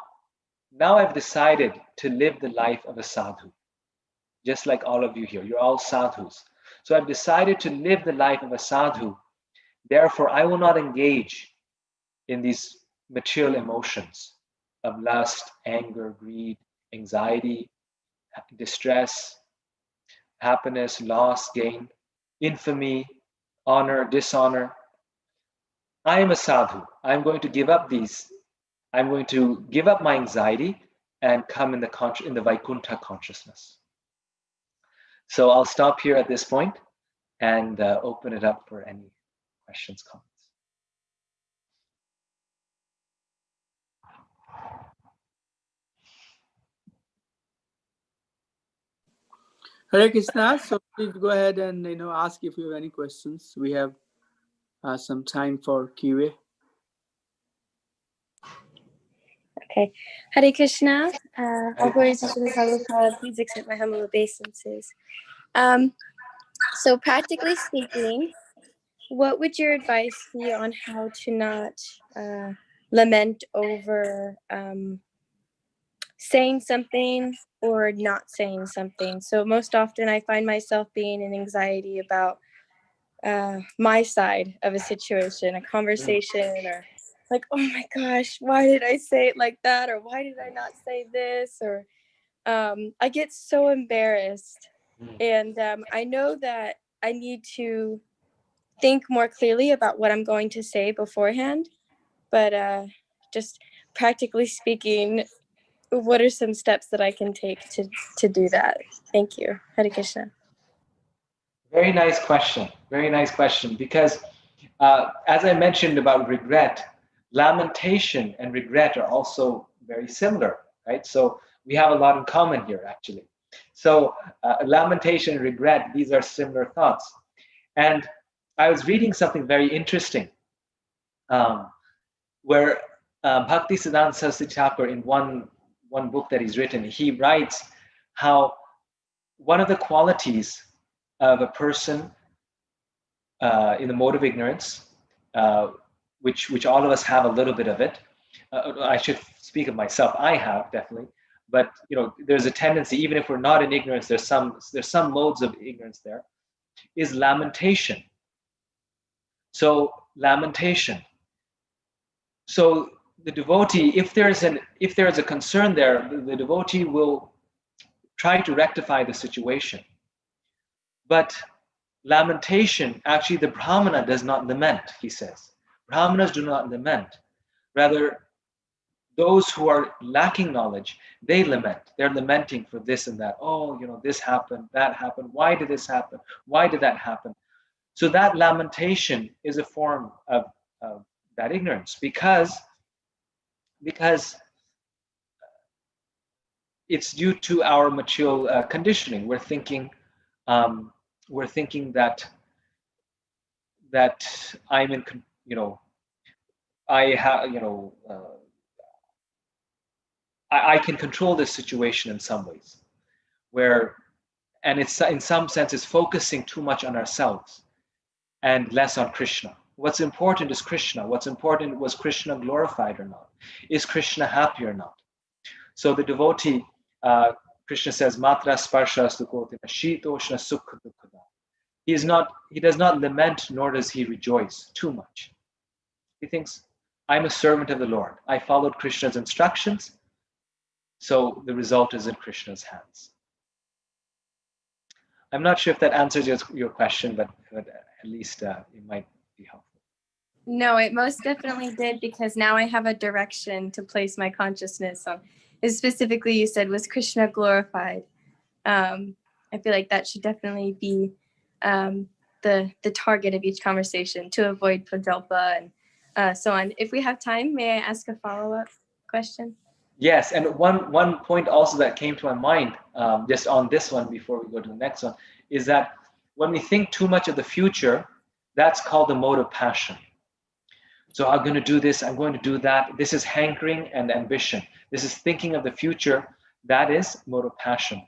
I've decided to live the life of a sadhu. Just like all of you here, you're all sadhus. So I've decided to live the life of a sadhu. Therefore, I will not engage in these material emotions of lust, anger, greed, anxiety, distress, happiness, loss, gain, infamy, honor, dishonor. I am a sadhu. I'm going to give up these. I'm going to give up my anxiety and come in the Vaikuntha consciousness. So I'll stop here at this point and open it up for any questions, comments. Hare Krishna. So please go ahead and ask if you have any questions. We have some time for QA. Okay. Hare Krishna. All glories to Srila Prabhupada. Please accept my humble obeisances. So practically speaking, what would your advice be on how to not lament over saying something or not saying something? So most often I find myself being in anxiety about my side of a situation, a conversation, or like, oh my gosh, why did I say it like that? Or why did I not say this? Or I get so embarrassed. And I know that I need to think more clearly about what I'm going to say beforehand. But just practically speaking, what are some steps that I can take to do that? Thank you. Hare Krishna. Very nice question. Very nice question. Because as I mentioned about regret, lamentation and regret are also very similar, right? So we have a lot in common here, actually. So lamentation and regret, these are similar thoughts. And I was reading something very interesting where Bhakti Siddhanta Saraswati Thakur, in one book that he's written, he writes how one of the qualities of a person in the mode of ignorance, which all of us have a little bit of it. I should speak of myself. I have, definitely, but there's a tendency, even if we're not in ignorance, there's some modes of ignorance there. Is lamentation. So lamentation. So the devotee, if there is a concern there, the devotee will try to rectify the situation. But lamentation, actually the Brahmana does not lament, he says. Brahmanas do not lament. Rather, those who are lacking knowledge, they lament. They're lamenting for this and that. Oh, this happened, that happened. Why did this happen? Why did that happen? So that lamentation is a form of that ignorance because it's due to our material conditioning. We're thinking that I'm in, I have, I can control this situation in some ways, and it's in some sense is focusing too much on ourselves and less on Krishna. What's important is Krishna. What's important was Krishna glorified or not? Is Krishna happy or not? So the devotee, Krishna says, Matra sparsha sukotina shitoshna sukha dukkha. He does not lament, nor does he rejoice too much. He thinks, I'm a servant of the Lord. I followed Krishna's instructions, so the result is in Krishna's hands. I'm not sure if that answers your question, but at least it might be helpful. No, it most definitely did, because now I have a direction to place my consciousness on. Specifically, you said, was Krishna glorified? I feel like that should definitely be the target of each conversation, to avoid prajalpa and so on. If we have time, may I ask a follow-up question? Yes, and one point also that came to my mind, just on this one before we go to the next one, is that when we think too much of the future, that's called the mode of passion. So I'm going to do this, I'm going to do that. This is hankering and ambition. This is thinking of the future. That is mode of passion.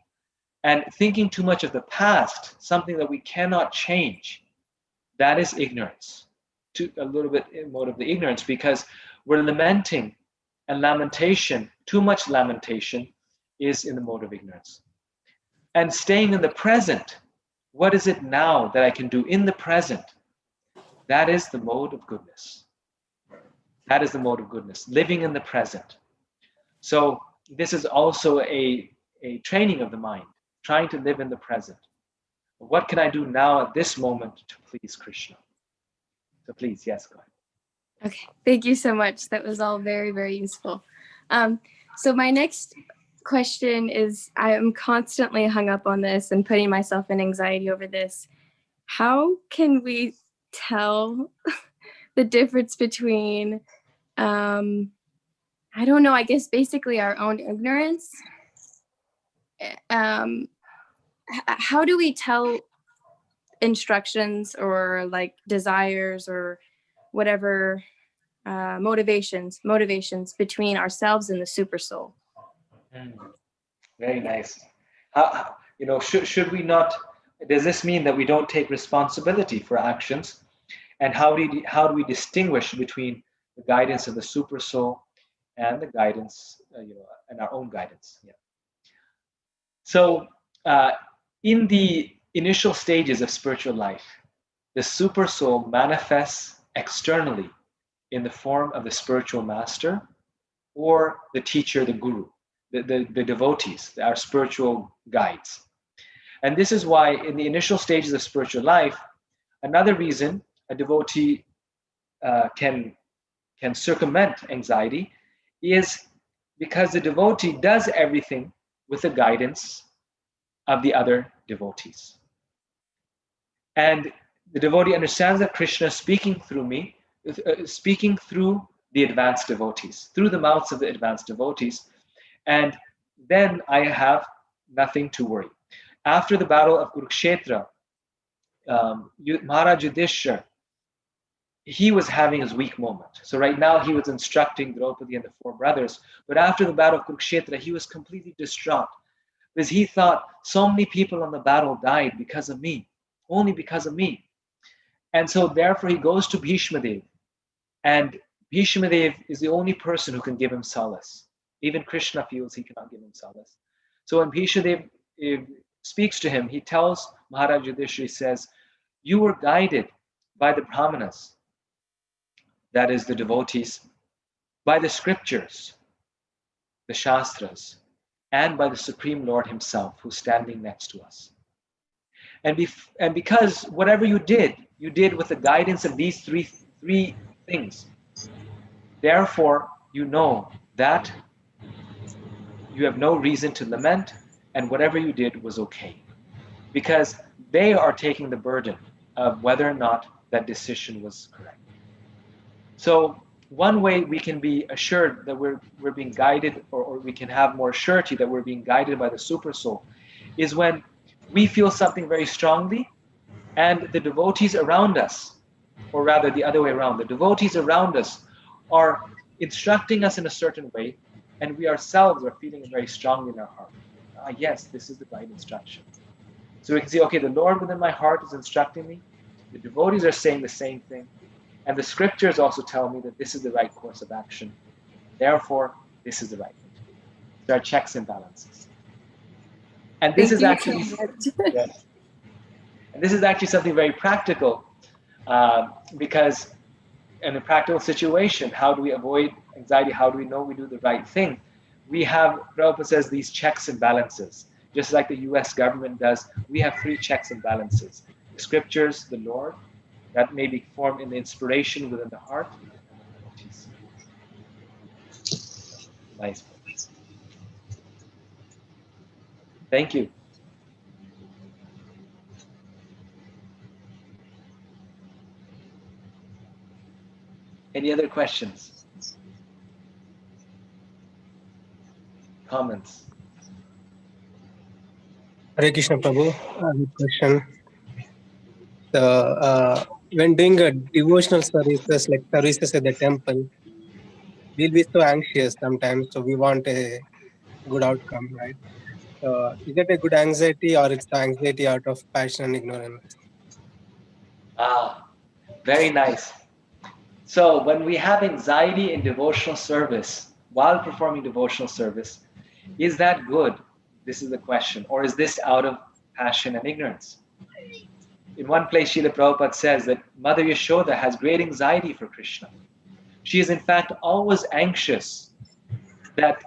And thinking too much of the past, something that we cannot change, that is ignorance. A little bit in mode of the ignorance, because we're lamenting, and lamentation, too much lamentation, is in the mode of ignorance. And staying in the present, what is it now that I can do in the present? That is the mode of goodness. That is the mode of goodness, living in the present. So this is also a training of the mind, trying to live in the present. What can I do now at this moment to please Krishna? So please, yes, go ahead. Okay, thank you so much. That was all very, very useful. So my next question is, I am constantly hung up on this and putting myself in anxiety over this. How can we tell the difference between, I don't know, I guess basically our own ignorance? How do we tell instructions or like desires or whatever motivations between ourselves and the super soul? Very nice. Should we not? Does this mean that we don't take responsibility for actions? And how do we distinguish between the guidance of the super soul and the guidance, and our own guidance? Yeah. So, in the initial stages of spiritual life, the super soul manifests externally in the form of the spiritual master or the teacher, the guru, the devotees, our spiritual guides. And this is why in the initial stages of spiritual life, another reason a devotee can circumvent anxiety is because the devotee does everything with the guidance of the other devotees. And the devotee understands that Krishna is speaking through me, speaking through the advanced devotees, through the mouths of the advanced devotees, and then I have nothing to worry. After the battle of Kurukshetra, Maharaj Yudhishthira, he was having his weak moment. So right now he was instructing Draupadi and the four brothers, but after the battle of Kurukshetra, he was completely distraught because he thought so many people on the battle died because of me, only because of me. And so therefore he goes to Bhishma Dev, and Bhishma Dev is the only person who can give him solace. Even Krishna feels he cannot give him solace. So when Bhishma Dev speaks to him, he tells Maharaj Yudhishthira, he says, you were guided by the brahmanas, that is the devotees, by the scriptures, the shastras, and by the Supreme Lord himself who's standing next to us. And because whatever you did with the guidance of these three things. Therefore, you know that you have no reason to lament, and whatever you did was okay. Because they are taking the burden of whether or not that decision was correct. So one way we can be assured that we're being guided, or we can have more surety that we're being guided by the Super Soul, is when we feel something very strongly, and the devotees around us, or rather the other way around, the devotees around us are instructing us in a certain way, and we ourselves are feeling it very strongly in our heart. Yes, this is the right instruction. So we can see, okay, the Lord within my heart is instructing me, the devotees are saying the same thing, and the scriptures also tell me that this is the right course of action. Therefore, this is the right thing to do. There are checks and balances. And this is actually yes. And this is actually something very practical, because in a practical situation, how do we avoid anxiety? How do we know we do the right thing? We have, Prabhupada says, these checks and balances. Just like the US government does, we have 3 checks and balances. The scriptures, the Lord, that may be formed in the inspiration within the heart, and the devotees. Nice. Thank you. Any other questions? Comments? Hare Krishna Prabhu, I have a question. So, when doing a devotional services, like services at the temple, we'll be so anxious sometimes, so we want a good outcome, right? So, is it a good anxiety, or it's the anxiety out of passion and ignorance? Very nice. So when we have anxiety in devotional service, while performing devotional service, is that good? This is the question. Or is this out of passion and ignorance? In one place, Srila Prabhupada says that Mother Yashoda has great anxiety for Krishna. She is in fact always anxious that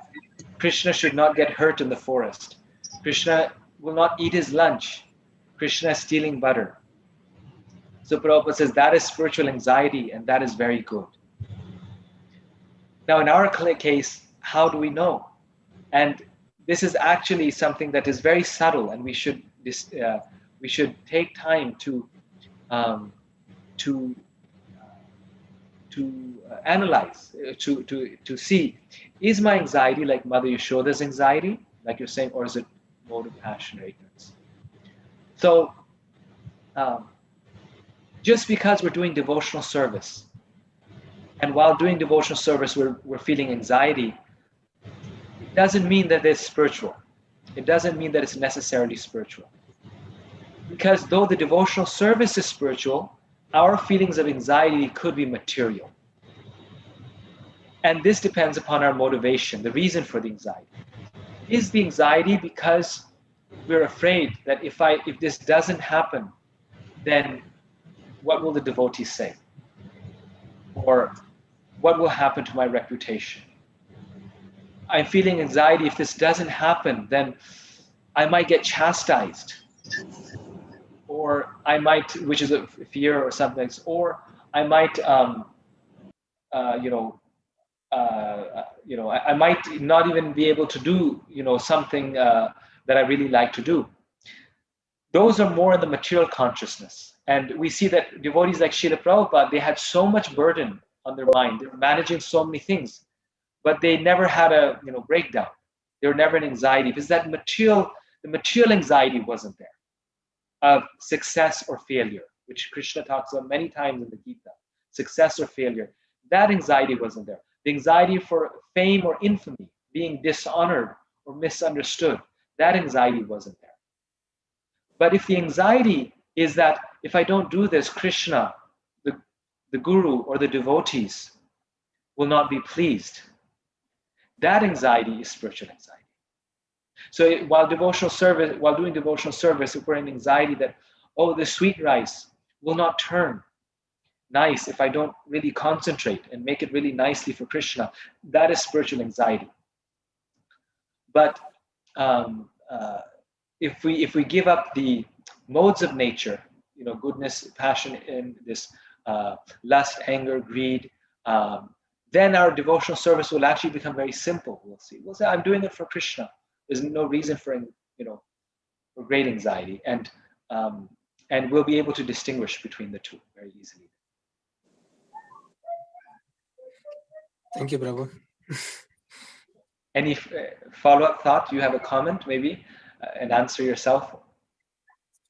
Krishna should not get hurt in the forest. Krishna will not eat his lunch. Krishna is stealing butter. So Prabhupada says that is spiritual anxiety, and that is very good. Now in our case, how do we know? And this is actually something that is very subtle, and we should take time to analyze, to see, is my anxiety like Mother Yashoda's anxiety, like you're saying, or is it mode of passion or ignorance? So just because we're doing devotional service, and while doing devotional service we're feeling anxiety, it doesn't mean that it's spiritual. It doesn't mean that it's necessarily spiritual. Because though the devotional service is spiritual, our feelings of anxiety could be material. And this depends upon our motivation, the reason for the anxiety. Is the anxiety because we're afraid that if this doesn't happen, then what will the devotees say? Or what will happen to my reputation? I'm feeling anxiety. If this doesn't happen, then I might get chastised. Or I might, which is a fear or something, or I might, I might not even be able to do, something that I really like to do. Those are more in the material consciousness. And we see that devotees like Srila Prabhupada, they had so much burden on their mind. They were managing so many things, but they never had a breakdown. They were never in anxiety, because the material anxiety wasn't there of success or failure, which Krishna talks about many times in the Gita. Success or failure. That anxiety wasn't there. The anxiety for fame or infamy, being dishonored or misunderstood, that anxiety wasn't there. But if the anxiety is that if I don't do this, Krishna, the guru or the devotees will not be pleased, that anxiety is spiritual anxiety. So while doing devotional service, if we're in anxiety that, the sweet rice will not turn, nice, if I don't really concentrate and make it really nicely for Krishna, that is spiritual anxiety. But if we give up the modes of nature, goodness, passion, and this lust, anger, greed, then our devotional service will actually become very simple. We'll say, I'm doing it for Krishna. There's no reason for for great anxiety, and we'll be able to distinguish between the two very easily. Thank you, Prabhu. Any follow-up thought? You have a comment, maybe, and answer yourself?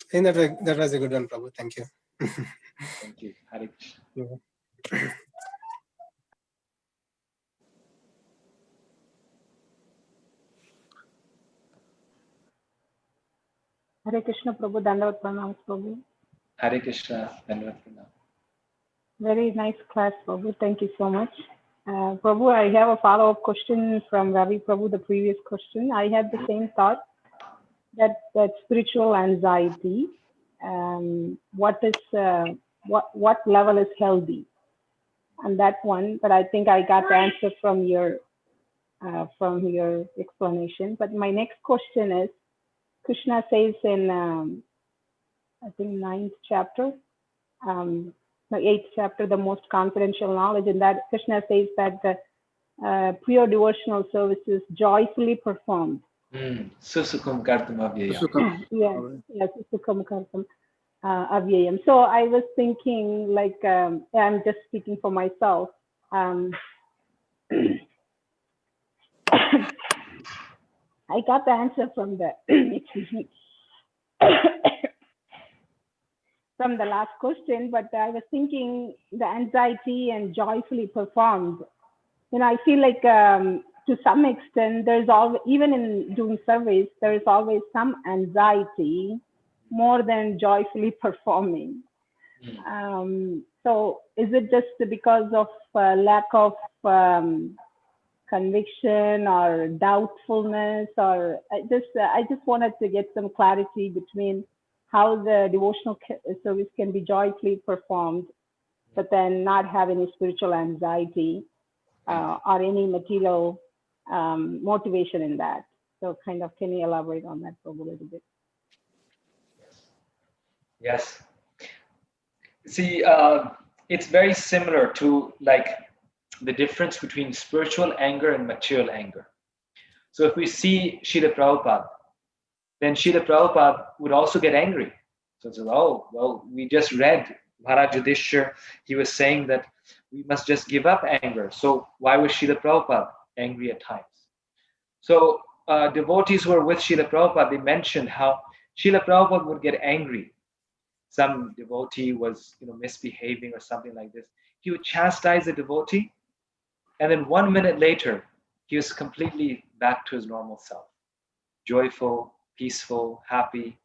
I think that was a good one, Prabhu. Thank you. Thank you. Hare Krishna. Hare Krishna Prabhu, Dandavat Pranam Prabhu. Hare Krishna, Dandavat Pranam. Very nice class, Prabhu. Thank you so much. Prabhu, I have a follow-up question from Ravi Prabhu, the previous question. I had the same thought that spiritual anxiety, what level is healthy? And that one, but I think I got the answer from your explanation. But my next question is, Krishna says in, I think 9th chapter, the 8th chapter, the most confidential knowledge, and that Krishna says that the pure devotional service is joyfully performed. Susukham kartam avyayam. Yes, susukham kartam avyayam. So I was thinking, like, I'm just speaking for myself. I got the answer from the excuse me, from the last question, but I was thinking the anxiety and joyfully performed. I feel like to some extent there's always, even in doing service, there is always some anxiety more than joyfully performing. So is it just because of lack of conviction or doubtfulness, or I just wanted to get some clarity between how the devotional service can be joyfully performed, but then not have any spiritual anxiety or any material motivation in that. So kind of, can you elaborate on that for a little bit? Yes. See, it's very similar to like the difference between spiritual anger and material anger. So if we see Srila Prabhupada, then Srila Prabhupada would also get angry. So it's like, oh, well, we just read Maharaj Yudhishthir, he was saying that we must just give up anger. So why was Srila Prabhupada angry at times? So devotees who were with Srila Prabhupada, they mentioned how Srila Prabhupada would get angry. Some devotee was misbehaving or something like this. He would chastise the devotee, and then 1 minute later, he was completely back to his normal self. Joyful, peaceful, happy.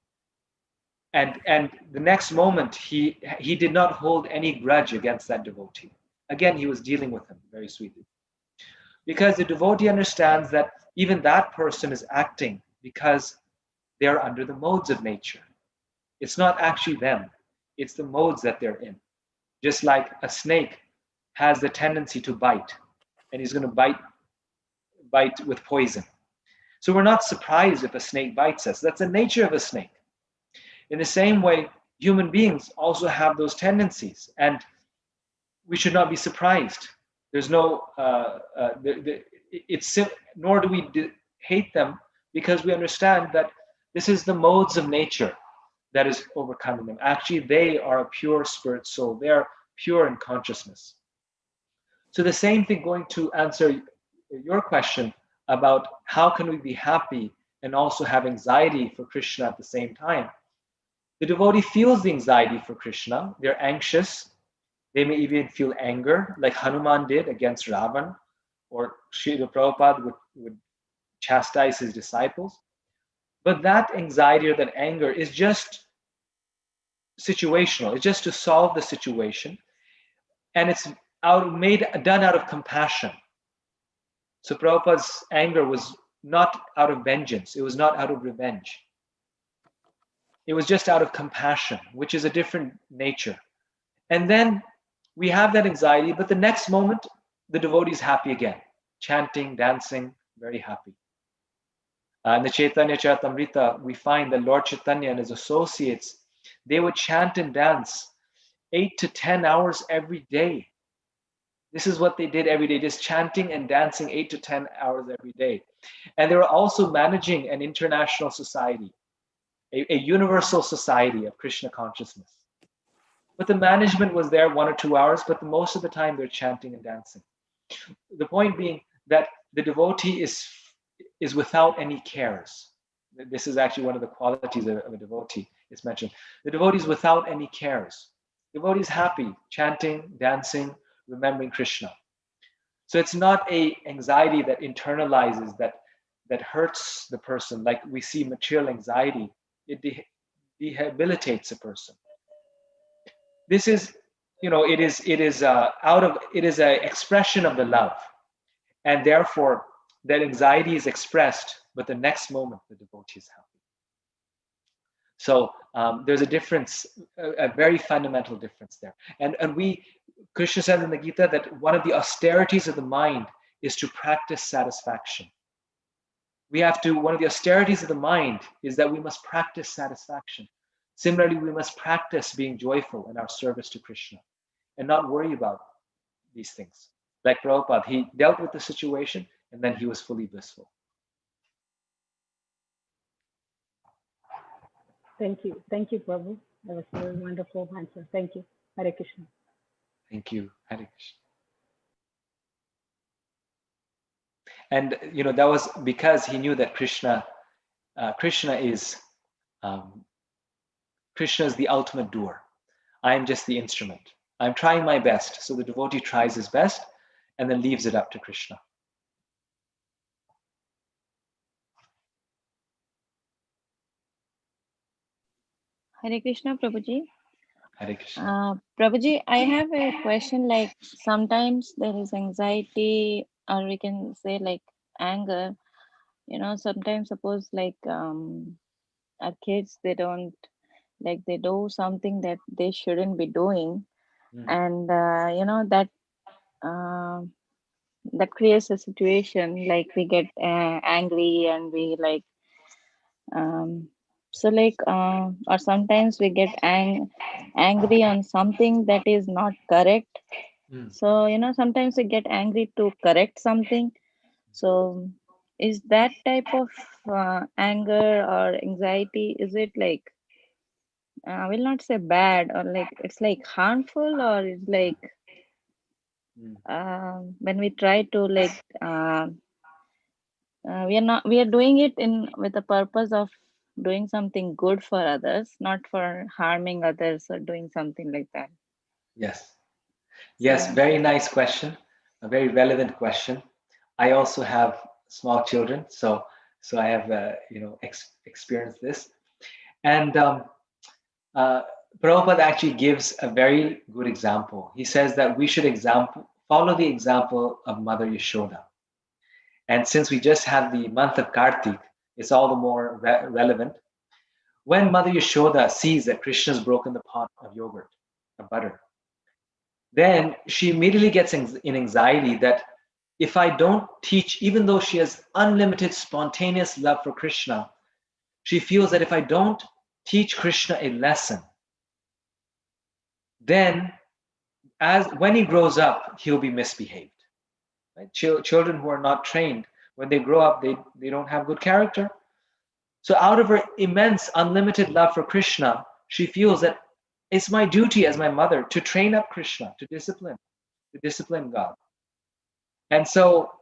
And the next moment, he did not hold any grudge against that devotee. Again, he was dealing with him very sweetly. Because the devotee understands that even that person is acting because they are under the modes of nature. It's not actually them. It's the modes that they're in. Just like a snake has the tendency to bite, and he's going to bite with poison. So we're not surprised if a snake bites us. That's the nature of a snake. In the same way, human beings also have those tendencies, and we should not be surprised. There's no, nor do we hate them, because we understand that this is the modes of nature that is overcoming them. Actually, they are a pure spirit soul. They are pure in consciousness. So the same thing, going to answer your question about how can we be happy and also have anxiety for Krishna at the same time. The devotee feels the anxiety for Krishna. They're anxious. They may even feel anger, like Hanuman did against Ravan, or Srila Prabhupada would chastise his disciples. But that anxiety or that anger is just situational. It's just to solve the situation. And it's done out of compassion. So Prabhupada's anger was not out of vengeance. It was not out of revenge. It was just out of compassion, which is a different nature. And then we have that anxiety, but the next moment, the devotee is happy again, chanting, dancing, very happy. In the Chaitanya Charitamrita, we find that Lord Chaitanya and his associates, they would chant and dance 8 to 10 hours every day. This is what they did every day, just chanting and dancing 8 to 10 hours every day. And they were also managing an international society, a universal society of Krishna consciousness. But the management was there 1 or 2 hours, but most of the time they're chanting and dancing. The point being that the devotee is without any cares. This is actually one of the qualities of a devotee. It's mentioned. The devotee is without any cares. The devotee is happy, chanting, dancing, remembering Krishna. So it's not a anxiety that internalizes, that hurts the person, like we see material anxiety. It rehabilitates a person. This is, it is an expression of the love, and therefore that anxiety is expressed, but the next moment the devotee is happy. So there's a difference, a very fundamental difference there. And Krishna says in the Gita that one of the austerities of the mind is to practice satisfaction. One of the austerities of the mind is that we must practice satisfaction. Similarly, we must practice being joyful in our service to Krishna and not worry about these things. Like Prabhupada, he dealt with the situation and then he was fully blissful. Thank you. Thank you, Prabhu. That was a very wonderful answer. Thank you. Hare Krishna. Thank you. Hare Krishna. And that was because he knew that Krishna is the ultimate doer. I am just the instrument. I'm trying my best. So the devotee tries his best and then leaves it up to Krishna. Hare Krishna, Prabhuji. Hare Krishna. Prabhuji, I have a question. Like sometimes there is anxiety, or we can say like anger. Sometimes suppose like our kids, they don't, like they do something that they shouldn't be doing, and that creates a situation like we get angry and we like or sometimes we get angry on something that is not correct. So sometimes we get angry to correct something. So is that type of anger or anxiety, is it like I will not say bad, or like it's like harmful, or it's like when we try to like we are doing it with the purpose of doing something good for others, not for harming others or doing something like that. Yes, very nice question, a very relevant question. I also have small children, so I have experienced this, and Prabhupada actually gives a very good example. He says that we should follow the example of Mother Yashoda. And since we just had the month of Kartik, it's all the more relevant. When Mother Yashoda sees that Krishna's broken the pot of yogurt, of butter, then she immediately gets in anxiety that if I don't teach, even though she has unlimited spontaneous love for Krishna, she feels that if I don't teach Krishna a lesson, then when he grows up, he'll be misbehaved. Right? Children who are not trained, when they grow up, they don't have good character. So out of her immense, unlimited love for Krishna, she feels that it's my duty as my mother to train up Krishna, to discipline God. And so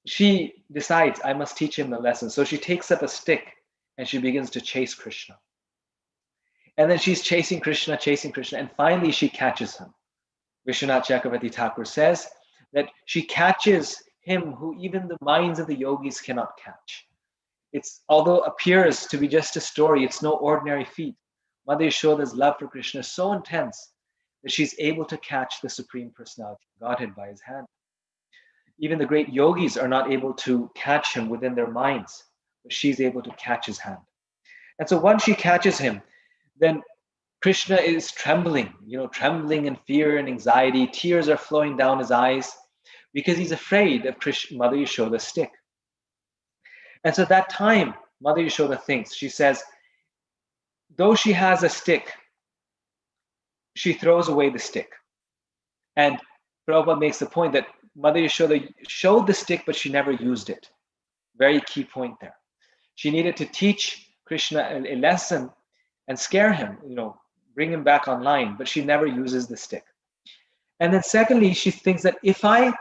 she decides, I must teach him the lesson. So she takes up a stick and she begins to chase Krishna. And then she's chasing Krishna, and finally she catches him. Vishwanath Chakravarti Thakur says that she catches him who even the minds of the yogis cannot catch. Although appears to be just a story, it's no ordinary feat. Mother Yashoda's love for Krishna is so intense that she's able to catch the Supreme Personality of Godhead by his hand. Even the great yogis are not able to catch him within their minds, but she's able to catch his hand. And so once she catches him, then Krishna is trembling, trembling in fear and anxiety. Tears are flowing down his eyes because he's afraid of Mother Yashoda's stick. And so at that time, Mother Yashoda thinks, she says, though she has a stick, she throws away the stick. And Prabhupada makes the point that Mother Yashoda showed the stick, but she never used it. Very key point there. She needed to teach Krishna a lesson and scare him, bring him back online, but she never uses the stick. And then secondly, she thinks that if I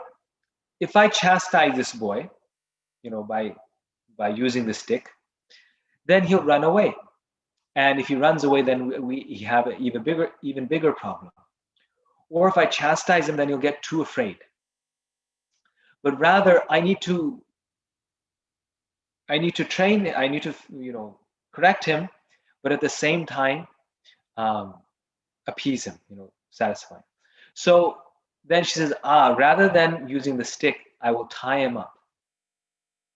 chastise this boy, by using the stick, then he'll run away. And if he runs away, then we have an even bigger problem. Or if I chastise him, then he'll get too afraid. But rather, I need to train, I need to, correct him, but at the same time, appease him, satisfy him. So then she says, rather than using the stick, I will tie him up,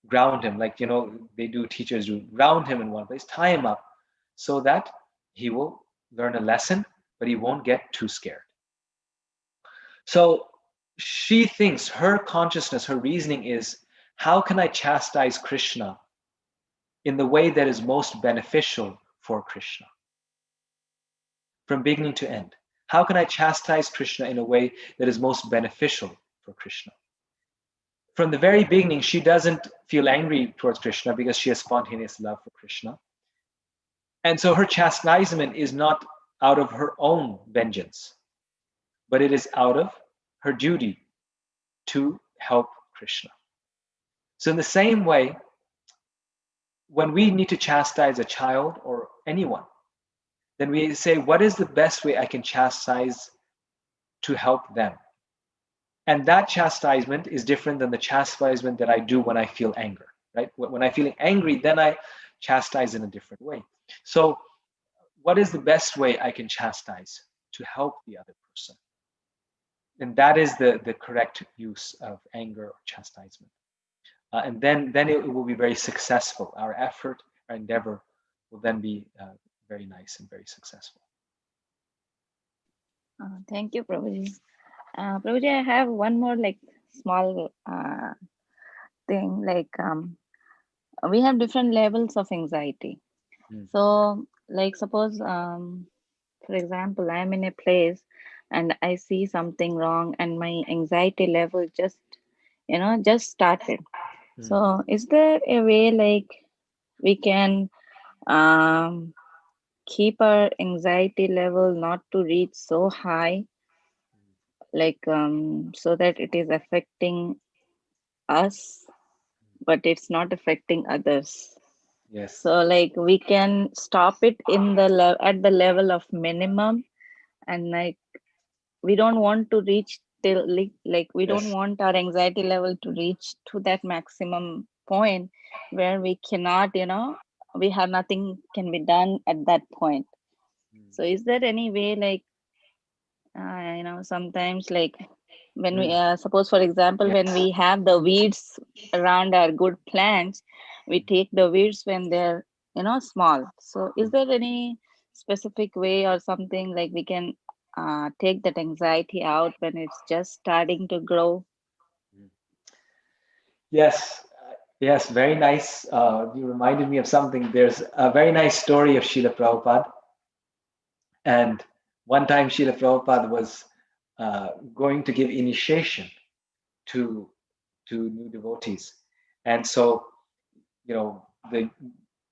ground him, like, teachers do, ground him in one place, tie him up, so that he will learn a lesson, but he won't get too scared. So she thinks, her consciousness, her reasoning is, how can I chastise Krishna in the way that is most beneficial for Krishna? From beginning to end. How can I chastise Krishna in a way that is most beneficial for Krishna? From the very beginning, she doesn't feel angry towards Krishna because she has spontaneous love for Krishna. And so her chastisement is not out of her own vengeance, but it is out of her duty to help Krishna. So in the same way, when we need to chastise a child or anyone, then we say, what is the best way I can chastise to help them? And that chastisement is different than the chastisement that I do when I feel anger, right? When I'm feeling angry, then I chastise in a different way. So what is the best way I can chastise to help the other person? And that is the correct use of anger or chastisement. And then it will be very successful. Our effort, our endeavor will then be very nice and very successful. Thank you, Prabhuji. Prabhuji, I have one more small thing. We have different levels of anxiety. So suppose, for example, I'm in a place and I see something wrong and my anxiety level just started. So is there a way we can keep our anxiety level not to reach so high, so that it is affecting us, but it's not affecting others? Yes. So we can stop it in at the level of minimum, and we don't want to reach till we don't want our anxiety level to reach to that maximum point where we cannot, we have nothing can be done at that point. So is there any way sometimes when we suppose, for example, when we have the weeds around our good plants, we take the weeds when they're small. So is there any specific way or something we can take that anxiety out when it's just starting to grow? Yes, very nice. You reminded me of something. There's a very nice story of Srila Prabhupada. And one time Srila Prabhupada was going to give initiation to new devotees. And so, it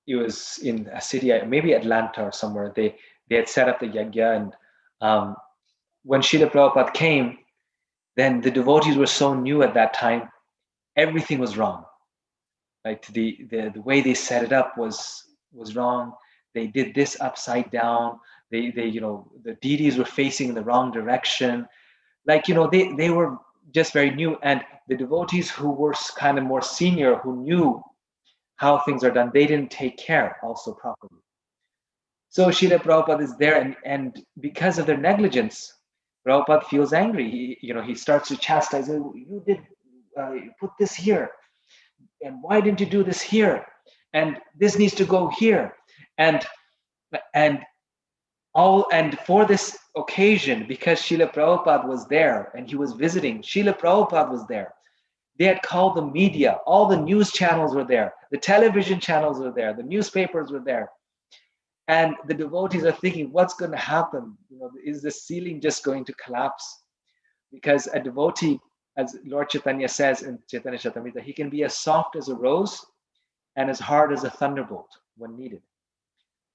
was in a city, maybe Atlanta or somewhere, they had set up the yajna. And when Srila Prabhupada came, then the devotees were so new at that time, everything was wrong. Like the way they set it up was wrong. They did this upside down. They the deities were facing in the wrong direction. They were just very new, and the devotees who were kind of more senior, who knew how things are done, they didn't take care also properly. So Srila Prabhupada is there, and because of their negligence, Prabhupada feels angry. He starts to chastise, you did put this here, and why didn't you do this here? And this needs to go here. And And for this occasion, because Srila Prabhupada was there and he was visiting, Srila Prabhupada was there. They had called the media, all the news channels were there, the television channels were there, the newspapers were there. And the devotees are thinking, what's going to happen? Is the ceiling just going to collapse? Because a devotee, as Lord Chaitanya says in Chaitanya Charitamrita, he can be as soft as a rose and as hard as a thunderbolt when needed,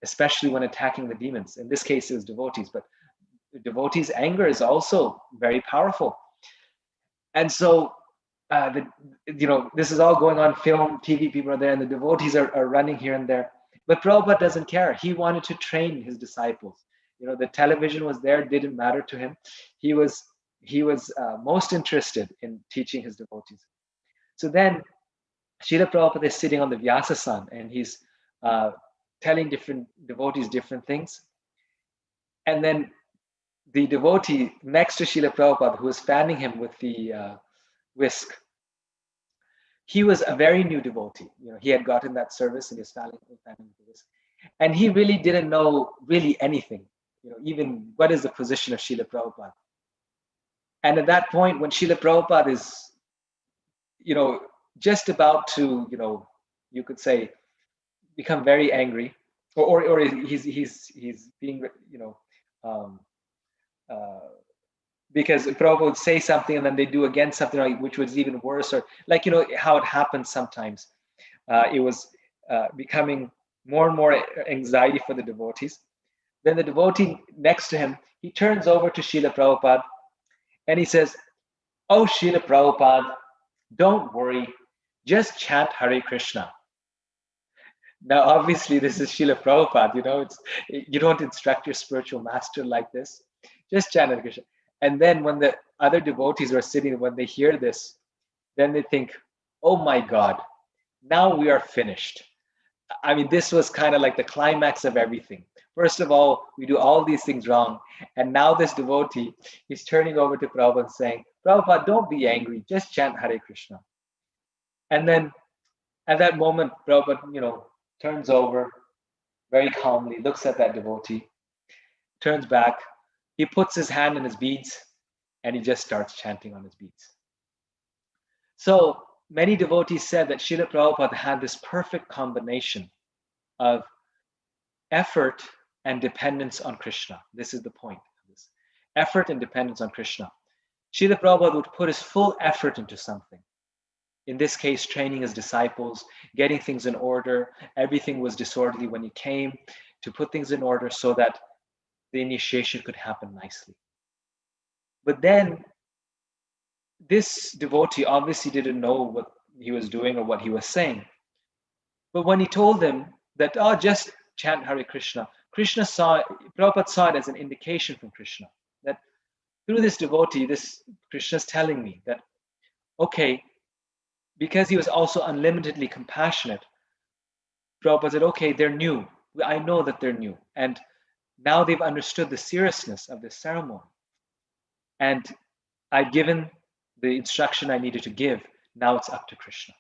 especially when attacking the demons. In this case, it was devotees, but the devotees' anger is also very powerful. And so, this is all going on film, TV, people are there, and the devotees are running here and there. But Prabhupada doesn't care. He wanted to train his disciples. The television was there, didn't matter to him. He was most interested in teaching his devotees. So then, Srila Prabhupada is sitting on the Vyasasan, and he's telling different devotees different things. And then the devotee next to Srila Prabhupada, who was fanning him with the whisk, he was a very new devotee. He had gotten that service and he was fanning with the whisk. And he really didn't know really anything, even what is the position of Srila Prabhupada. And at that point, when Srila Prabhupada is, just about to, you could say, become very angry, or he's being, because Prabhupada would say something and then they do again something which was even worse, or how it happens sometimes. It was becoming more and more anxiety for the devotees. Then the devotee next to him, he turns over to Srila Prabhupada and he says, "Oh, Srila Prabhupada, don't worry, just chant Hare Krishna." Now, obviously, this is Srila Prabhupada, you don't instruct your spiritual master like this. Just chant Hare Krishna. And then when the other devotees are sitting, when they hear this, then they think, oh my God, now we are finished. I mean, this was kind of like the climax of everything. First of all, we do all these things wrong. And now this devotee is turning over to Prabhupada and saying, Prabhupada, don't be angry, just chant Hare Krishna. And then at that moment, Prabhupada, turns over very calmly, looks at that devotee, turns back, he puts his hand in his beads, and he just starts chanting on his beads. So many devotees said that Srila Prabhupada had this perfect combination of effort and dependence on Krishna. This is the point of this. Effort and dependence on Krishna. Srila Prabhupada would put his full effort into something. In this case, training his disciples, getting things in order. Everything was disorderly when he came, to put things in order so that the initiation could happen nicely. But then this devotee obviously didn't know what he was doing or what he was saying. But when he told them that, just chant Hare Krishna, Prabhupada saw it as an indication from Krishna, that through this devotee, Krishna's telling me that, okay, because he was also unlimitedly compassionate, Prabhupada said, okay, they're new. I know that they're new. And now they've understood the seriousness of this ceremony. And I've given the instruction I needed to give. Now it's up to Krishna.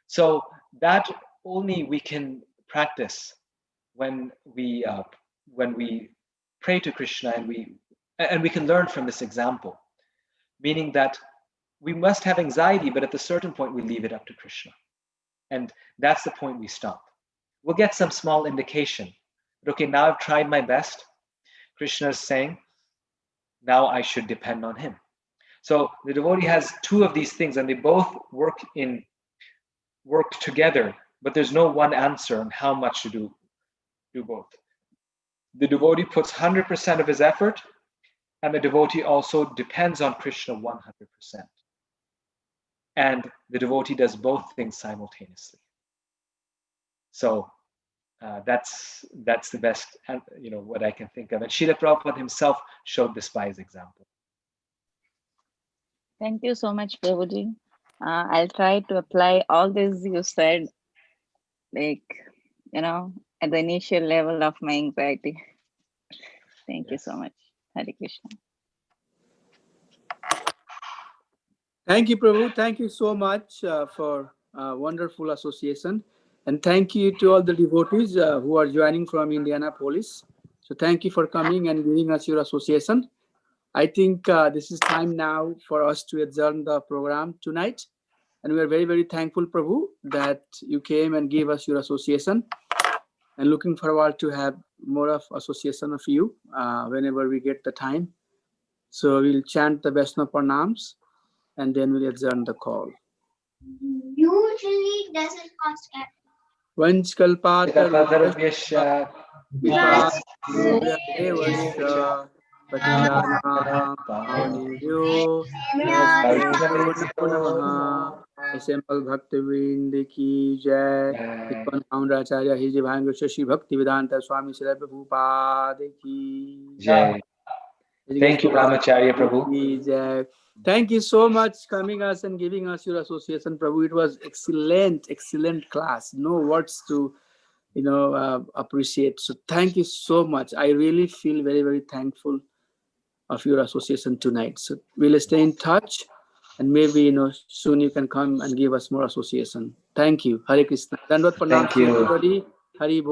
So that only we can practice when we pray to Krishna, and we can learn from this example. Meaning that we must have anxiety, but at a certain point we leave it up to Krishna. And that's the point we stop. We'll get some small indication. But okay, now I've tried my best. Krishna is saying, now I should depend on him. So the devotee has two of these things, and they both work together, but there's no one answer on how much to do both. The devotee puts 100% of his effort, and the devotee also depends on Krishna 100%. And the devotee does both things simultaneously. So that's the best, what I can think of. And Srila Prabhupada himself showed this by his example. Thank you so much, Prabhuji. I'll try to apply all this you said, at the initial level of my anxiety. Thank you so much. Hare Krishna. Thank you, Prabhu. Thank you so much for wonderful association. And thank you to all the devotees who are joining from Indianapolis. So thank you for coming and giving us your association. I think this is time now for us to adjourn the program tonight. And we are very, very thankful, Prabhu, that you came and gave us your association. And looking forward to have more of association of you whenever we get the time. So we'll chant the Vaishnava Pranams and then we'll adjourn the call. Usually doesn't cost capital. Vanchkalpatarubhyasya Vipasya Patitanam Pavanebhyo Vaishnavebhyo Namaha. Assemble Bhaktivinoda ki jai. Iskan founder Acharya His Divine Grace Shri Bhaktivedanta Swami Srila Prabhupada ki Jai. Thank you, Brahmacharya Prabhu. Thank you so much coming us and giving us your association, Prabhu. It was excellent class. No words to, appreciate. So thank you so much. I really feel very, very thankful of your association tonight. So we'll stay in touch and maybe, soon you can come and give us more association. Thank you. Hare Krishna. Dandvat pranam to everybody. Hari Bol.